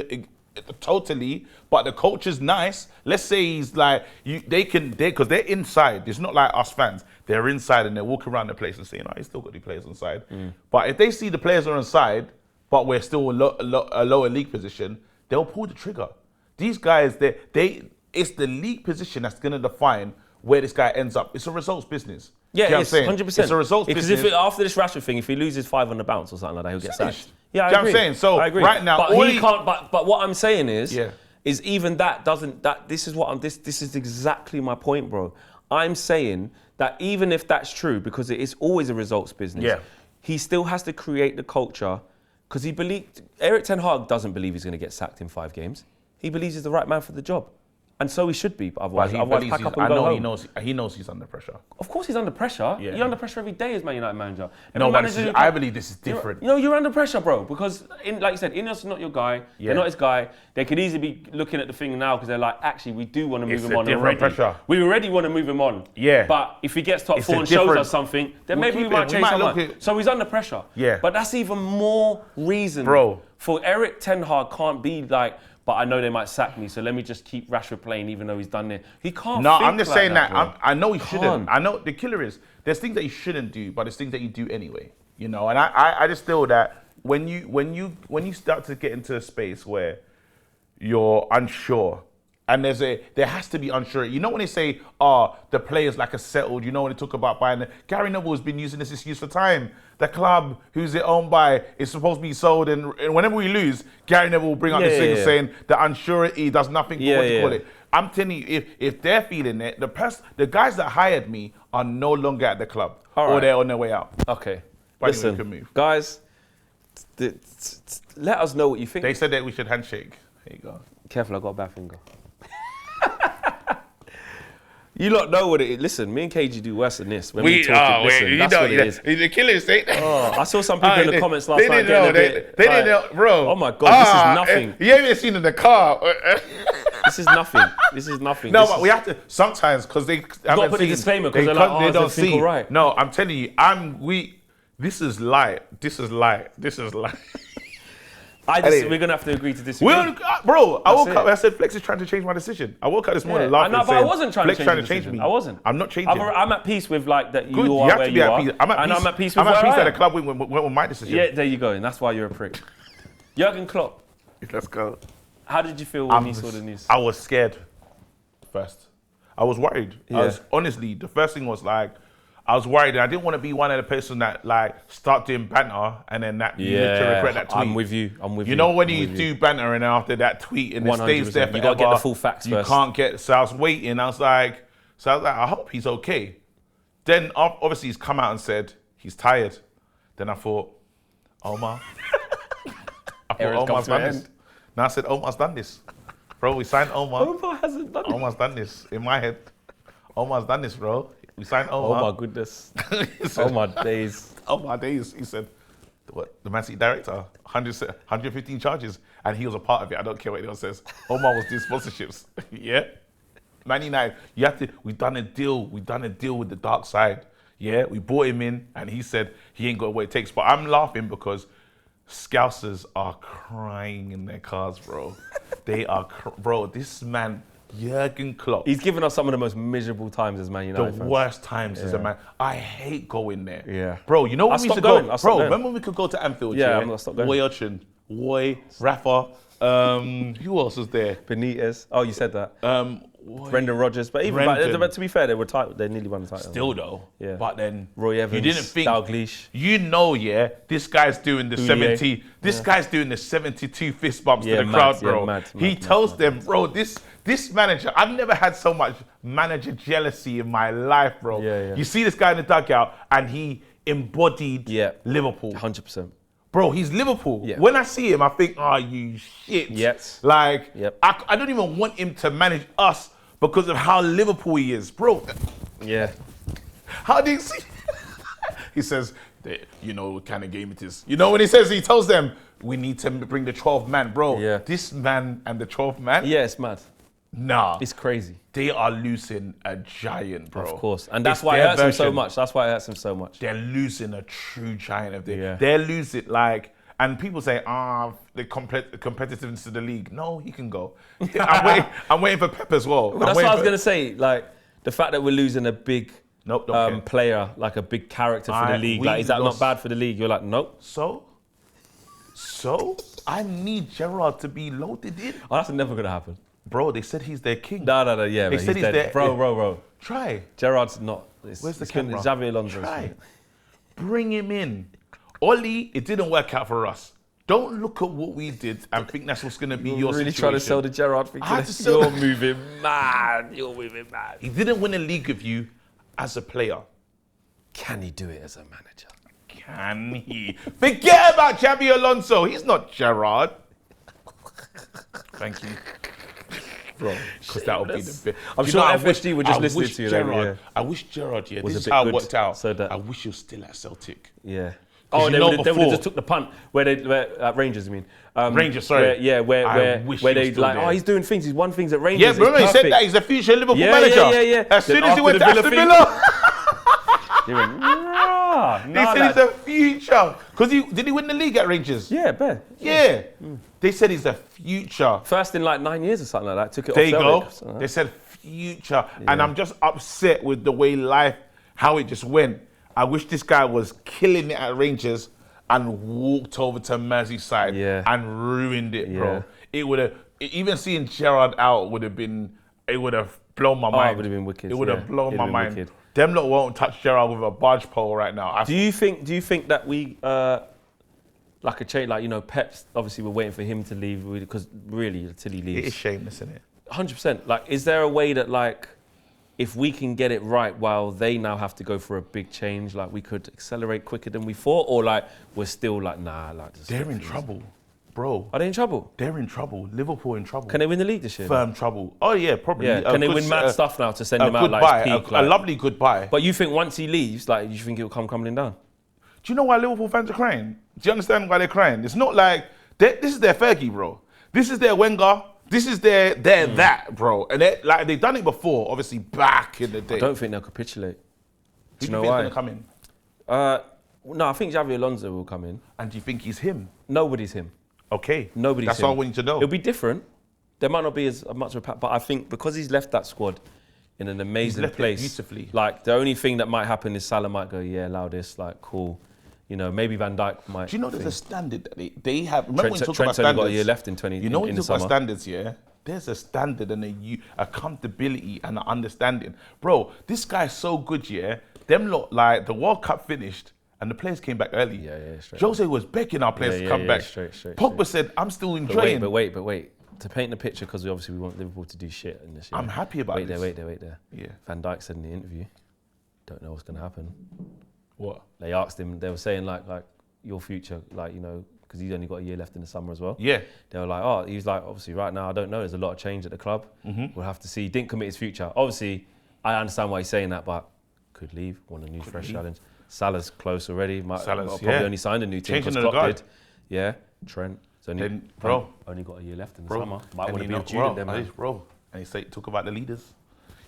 B: totally, but the coach is nice, let's say he's like, because they're inside. It's not like us fans. They're inside and they're walking around the place and saying, he's still got the players inside. But if they see the players are inside, but we're still a lower league position, they'll pull the trigger. These guys, it's the league position that's going to define where this guy ends up. It's a results business.
A: Yeah, it's 100%.
B: It's a results business.
A: Because after this Rashford thing, if he loses 5 on the bounce or something like that, he'll get sacked. Yeah, I agree.
B: I'm saying? So
A: I agree.
B: Right now,
A: but he can't. But what I'm saying is, is even that doesn't, this is exactly my point, bro. I'm saying that even if that's true, because it is always a results business, he still has to create the culture, because Erik ten Hag doesn't believe he's going to get sacked in 5 games. He believes he's the right man for the job. And so he should be, but otherwise pack up and go home.
B: He knows he's under pressure.
A: Of course he's under pressure. Yeah. You're under pressure every day as Man United manager.
B: No, but I believe this is different.
A: You're under pressure, bro, because like you said, Ineos is not your guy. They're not his guy. They could easily be looking at the thing now because they're like, actually, we do want to move him on already. Pressure. We already want to move him on. Yeah. But if he gets top 4 and shows us something, then maybe we might change our mind. So he's under pressure. Yeah. But that's even more reason, for Erik ten Hag can't be like, but I know they might sack me, so let me just keep Rashford playing even though he's done it. He can't. No,
B: I'm just saying that. I know he shouldn't. I know the killer is, there's things that he shouldn't do, but there's things that you do anyway. You know, and I just feel that when you start to get into a space where you're unsure, and there has to be unsure. You know when they say, the players like are settled, you know when they talk about buying Gary Neville has been using this excuse for time. The club who's it owned by is supposed to be sold, and whenever we lose, Gary Neville will bring out this thing saying the unsurety does nothing for what you call it. I'm telling you, if they're feeling it, the guys that hired me are no longer at the club, or they're on their way out.
A: Okay. But listen, anyway, we can move. Guys, let us know what you think.
B: They said that we should handshake. There you go.
A: Careful, I got a bad finger. You lot know what it is. Listen, me and KG do worse than this. When we talk, that's what it is.
B: The killers,
A: I saw some people in the comments last night getting
B: they didn't know, bro.
A: Oh my God, this is nothing.
B: You haven't seen in the car.
A: This is nothing. This is nothing.
B: No, but we have to, sometimes, because they haven't
A: got to put a disclaimer, because they're like,
B: they don't see.
A: Right.
B: No, I'm telling you, this is light. This is light. This is light.
A: We're going to have to agree to disagree.
B: Bro, I woke up and I said, Flex is trying to change my decision. I woke up this morning laughing and saying,
A: I wasn't trying to change me. I wasn't.
B: I'm not changing.
A: I'm at peace with like that you are where you are. I'm at peace with where I am. I'm at peace
B: that the club went with my decision.
A: Yeah, there you go. And that's why you're a prick. Jurgen Klopp.
B: Let's go.
A: How did you feel when you saw the news?
B: I was scared first. I was worried. Honestly, the first thing was like, I was worried, and I didn't want to be one of the person that like start doing banter and then you literally regret that tweet.
A: I'm with you.
B: You know when you do banter and after that tweet and it stays there forever,
A: you gotta get the full facts first.
B: You can't get. So I was waiting. I was like, I hope he's okay. Then obviously he's come out and said he's tired. Then I thought, Omar. Omar's done this. Now I said Omar's done this, bro. We signed Omar.
A: Omar hasn't done it.
B: Omar's done this in my head. Omar's done this, bro. We signed Omar.
A: Oh my goodness. Oh my days.
B: Oh my days. He said, what? The Man City director, 115 charges, and he was a part of it. I don't care what anyone says. Omar was doing sponsorships. Yeah. Man United, we've done a deal. We've done a deal with the dark side. Yeah. We brought him in, and he said he ain't got what it takes. But I'm laughing because Scousers are crying in their cars, bro. They are, bro, this man, Jurgen Klopp.
A: He's given us some of the most miserable times as Man United fans.
B: The worst times as a man. I hate going there.
A: Yeah.
B: Bro, you know when we used to go? Bro, remember when we could go to Anfield?
A: Yeah, I'm not stopped going.
B: Roy, Rafa, who else was there?
A: Benitez. Oh, you said that. Brendan Rodgers. But even but to be fair, they were tight. They nearly won the title.
B: Still though.
A: Yeah.
B: But then
A: Roy Evans,
B: you didn't think
A: Dalglish.
B: You know, this guy's doing the 70. This guy's doing the 72 fist bumps to the crowd, bro. He tells them, bro, this manager, I've never had so much manager jealousy in my life, bro. You see this guy in the dugout and he embodied Liverpool.
A: 100%.
B: Bro, he's Liverpool. When I see him, I think, oh, you shit.
A: Yes.
B: Like, I don't even want him to manage us because of how Liverpool he is, bro.
A: Yeah.
B: How do you see? He says, you know what kind of game it is. You know when he tells them, we need to bring the 12th man, bro. Yeah. This man and the 12th man.
A: Yeah, it's mad.
B: Nah.
A: It's crazy.
B: They are losing a giant, bro.
A: Of course. And that's why it hurts him so much. That's why it hurts him so much.
B: They're losing a true giant of theirs. They're losing, like, and people say, the competitiveness of the league. No, he can go. I'm waiting for Pep as well.
A: That's what I was going to say. Like, the fact that we're losing a big player, like a big character for the league, like, is that not bad for the league? You're like, nope.
B: So I need Gerrard to be loaded in.
A: Oh, that's never going to happen.
B: Bro, they said he's their king.
A: No, yeah.
B: They said he's dead.
A: Bro.
B: Try.
A: Gerrard's not.
B: Where's the camera?
A: Xavi Alonso.
B: Try. Bring him in. Oli, it didn't work out for us. Don't look at what we did and think that's what's going to be your
A: really
B: situation.
A: trying to sell the Gerrard thing. You're moving mad. You're moving mad.
B: He didn't win a league with you as a player.
A: Can he do it as a manager?
B: Can he? Forget about Xabi Alonso. He's not Gerrard. Thank you. Bro, because that would be the bit.
A: I'm sure FSG would just listen to you.
B: Gerrard, I wish Gerrard, this is how it worked out.
A: So that
B: I wish he was still at Celtic.
A: Yeah. Oh, they would have just took the punt where at Rangers, I mean.
B: Rangers, sorry.
A: Where they like, he's doing things. He's won things at Rangers.
B: Yeah, remember he said that he's a future Liverpool manager.
A: Yeah.
B: As soon as he went to Aston Villa.
A: He went,
B: they said he's a future. Because did he win the league at Rangers?
A: Yeah, bet.
B: Yeah. They said he's a future.
A: First in like 9 years or something like that. Took it
B: there
A: off
B: you go. They said future. Yeah. And I'm just upset with the way how it just went. I wish this guy was killing it at Rangers and walked over to Merseyside and ruined it, bro. It would have, even seeing Gerrard out would have been, it would have blown my mind.
A: It would have been wicked.
B: It would have blown my mind. Wicked. Them lot won't touch Gerrard with a barge pole right now.
A: Do you think that we, like a change, like, you know, Pep's, obviously we're waiting for him to leave because really, until he leaves.
B: It is shameless, isn't it?
A: 100%. Like, is there a way that, like, if we can get it right while they now have to go for a big change, like we could accelerate quicker than we thought, or like we're still like, nah, like
B: they're in trouble, bro.
A: Are they in trouble?
B: They're in trouble. Liverpool in trouble.
A: Can they win the league this year?
B: Firm trouble. Oh yeah, probably.
A: Yeah. Can they win mad stuff now to send him out like his peak?
B: A lovely goodbye.
A: But you think once he leaves, like you think he'll come crumbling down?
B: Do you know why Liverpool fans are crying? Do you understand why they're crying? It's not like this is their Fergie, bro. This is their Wenger. This is their that, bro. And they've done it before, obviously back in the day.
A: I don't think they'll capitulate.
B: Do you know why? Who's going to
A: come in? No, I think Xabi Alonso will come in.
B: And do you think he's him?
A: Nobody's him.
B: Okay.
A: Nobody's
B: That's
A: him.
B: all I want you to know.
A: It'll be different. There might not be as much of a but I think because he's left that squad in an amazing place.
B: Beautifully.
A: Like the only thing that might happen is Salah might go, yeah, allow this, like cool. You know, maybe Van Dijk might.
B: Do you know there's a standard that they have? Remember when you talk about
A: Trent's only got a year left in 20.
B: You know when
A: you
B: talk about standards, yeah? There's a standard and a comfortability and an understanding. Bro, this guy's so good, yeah? Them lot, like, the World Cup finished and the players came back early.
A: Yeah, straight.
B: Jose was begging our players to come back.
A: Straight.
B: Pogba said, I'm still enjoying.
A: But wait. To paint the picture, because we want Liverpool to do shit in this year.
B: I'm happy about this.
A: Wait there.
B: Yeah.
A: Van Dijk said in the interview, don't know what's going to happen.
B: What?
A: They asked him, they were saying like your future, like, you know, because he's only got a year left in the summer as well.
B: Yeah.
A: They were like, he was like, obviously right now, I don't know. There's a lot of change at the club.
B: Mm-hmm.
A: We'll have to see. He didn't commit his future. Obviously, I understand why he's saying that, but could leave, want a new fresh challenge. Salah's close already. Probably only signed a new team because Klopp did. Yeah, Trent. Only got a year left in the summer. Might want to be a student then, man.
B: Bro, and they talk about the leaders.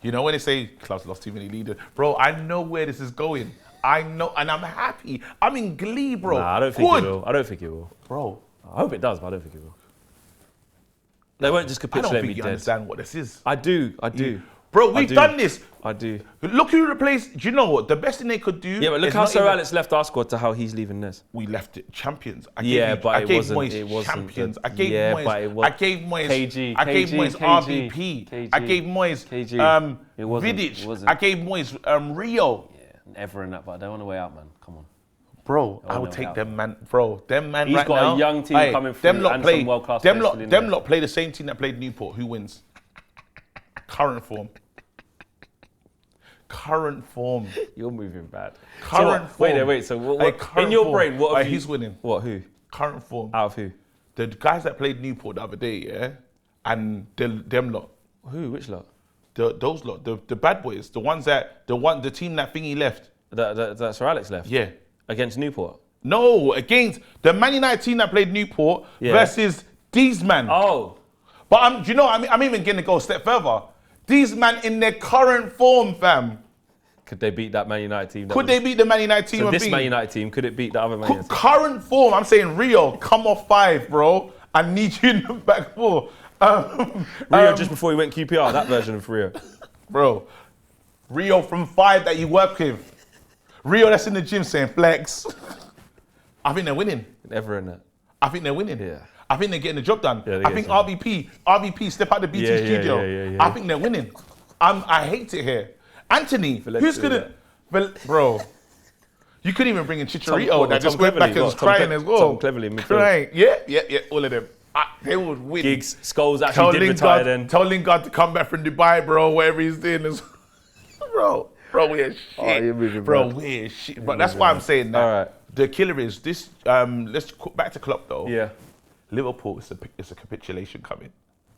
B: You know when they say clubs lost too many leaders? Bro, I know where this is going. I know, and I'm happy. I'm in glee, bro.
A: Nah, I don't think it will. I don't think it will.
B: Bro.
A: I hope it does, but I don't think it will. They won't just capitulate me dead.
B: I don't think you understand what this is.
A: I do.
B: Bro, we've done this.
A: I do.
B: Look who replaced. Do you know what? The best thing they could do.
A: Yeah, but look how Sir Alex left our squad to how he's leaving this.
B: We left it champions.
A: I gave Moyes
B: champions. I gave Moyes
A: KG.
B: I gave Moyes RVP. I gave Moyes Vidic. I gave Moyes Rio.
A: Yeah, never in that, but I don't want to way out, man. Come on.
B: Bro, I would take them, man. Bro, them man
A: he's
B: right now.
A: He's got a young team coming through and some world-class players.
B: Them lot play the same team that played Newport. Who wins? Current form.
A: You're moving bad.
B: Current form.
A: Wait. So in your brain, what have you...
B: Who's winning?
A: What, who?
B: Current form.
A: Out of who?
B: The guys that played Newport the other day, yeah? And them lot.
A: Who? Which lot?
B: Those lot. The bad boys. The team that thingy left.
A: That Sir Alex left?
B: Yeah.
A: Against Newport?
B: No, against the Man United team that played Newport versus these man.
A: Oh.
B: But do you know, I'm even going to go a step further. These man in their current form, fam.
A: Could they beat that Man United team?
B: Could they beat the Man United team?
A: So this Man United team, could it beat the other Man United team?
B: Current form, I'm saying Rio, come off 5, bro. I need you in the back 4.
A: Rio just before he went QPR, that version of Rio.
B: Bro, Rio from 5 that you work with. Rio that's in the gym saying flex. I think they're winning.
A: Never in it.
B: I think they're winning.
A: Yeah.
B: I think they're getting the job done.
A: Yeah,
B: I think RVP step out the BT studio.
A: Yeah.
B: I think they're winning. I hate it here. Anthony, who's gonna... Bro, You couldn't even bring in Chicharito that just went back and was crying as well.
A: Tom Cleverley midfield.
B: Crying. Yeah, all of them. They would win.
A: Giggs, Scholes actually did retire then.
B: Tell Lingard to come back from Dubai, bro, whatever he's doing. Bro, we're shit.
A: Oh, you're moving,
B: bro, we're shit. But that's why I'm saying that.
A: All right.
B: The killer is this. Let's back to Klopp though.
A: Yeah.
B: Liverpool, it's a capitulation coming.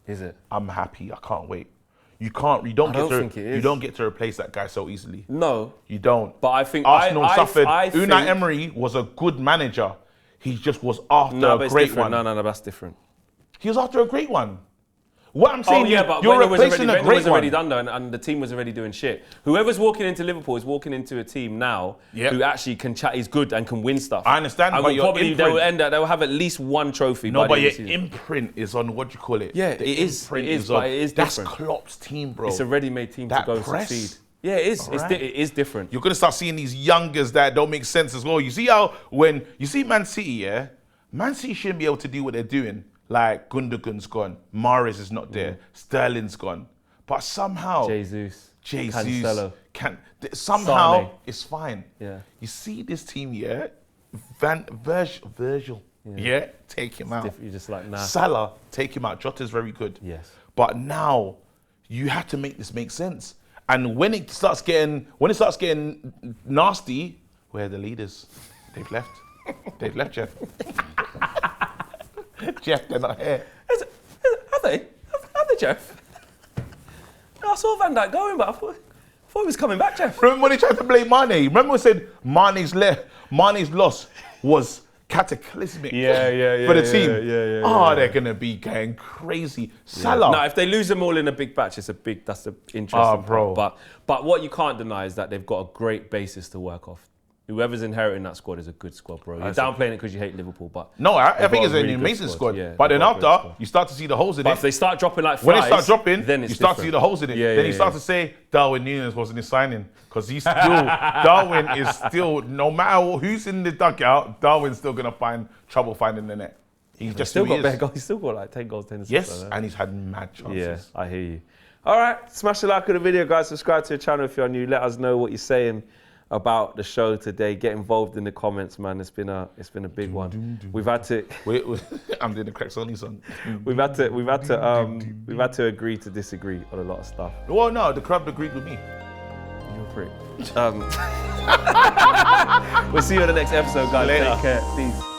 A: Is it?
B: I'm happy. I can't wait. You don't get to replace that guy so easily.
A: No.
B: You don't.
A: But I think
B: Arsenal suffered.
A: I
B: Unai
A: think,
B: Emery was a good manager. He just was after a great one.
A: No, that's different.
B: He was after a great one. What I'm saying is,
A: but
B: you're
A: Wenger
B: replacing a great
A: was already
B: one.
A: done though, and the team was already doing shit. Whoever's walking into Liverpool is walking into a team now who actually can chat, is good and can win stuff.
B: I understand,
A: and
B: but your
A: probably
B: imprint,
A: they'll have at least one trophy.
B: No,
A: by
B: but
A: the
B: your
A: end of the season.
B: imprint is on what do you call it?
A: Yeah, it is. It is different.
B: That's Klopp's team, bro.
A: It's a ready-made team to go succeed. Yeah, it is.
B: Right.
A: It is different.
B: You're gonna start seeing these youngers that don't make sense as well. You see how when you see Man City, Man City shouldn't be able to do what they're doing. Like Gundogan's gone, Mahrez is not there, Sterling's gone, but somehow
A: Jesus,
B: Cancelo somehow
A: Sane.
B: it's fine.
A: Yeah.
B: You see this team, Virgil, take him out.
A: You're just like, nah.
B: Salah, take him out. Jota's very good.
A: Yes.
B: But now you have to make this make sense. And when it starts getting nasty, where are the leaders? They've left. They've left, Jeff. Jeff, they're not here.
A: Have they, Jeff? I saw Van Dijk going, but I thought he was coming back, Jeff.
B: Remember when they tried to blame Mane? Remember when they said Mane's loss was cataclysmic for the team? Yeah. They're going to be going crazy. Salah.
A: No, if they lose them all in a big batch, that's the interesting part. But what you can't deny is that they've got a great basis to work off. Whoever's inheriting that squad is a good squad, bro. You're downplaying it because you hate Liverpool, but
B: no, I think it's an amazing squad.
A: Yeah,
B: but then after, you start to see the holes in
A: but
B: it.
A: if they start dropping like flies,
B: when they start dropping,
A: then it's
B: you start
A: different.
B: to see the holes in it. Then you start to say Darwin Núñez wasn't his signing because he's still Darwin is still, no matter who's in the dugout, Darwin's still gonna find trouble finding the net. He's just
A: still got bare goals. He's still got like 10 goals, 10 assists.
B: Yes, and he's had mad chances.
A: Yeah, I hear you. All right, smash the like of the video, guys. Subscribe to the channel if you're new. Let us know what you're saying about the show today. Get involved in the comments, man. It's been a big one. We've had to.
B: I'm doing the Craig Sony song.
A: We've had to agree to disagree on a lot of stuff.
B: Well, no, the crowd agreed with me.
A: You're a prick. We'll see you in the next episode, guys.
B: Later.
A: Take care. Peace.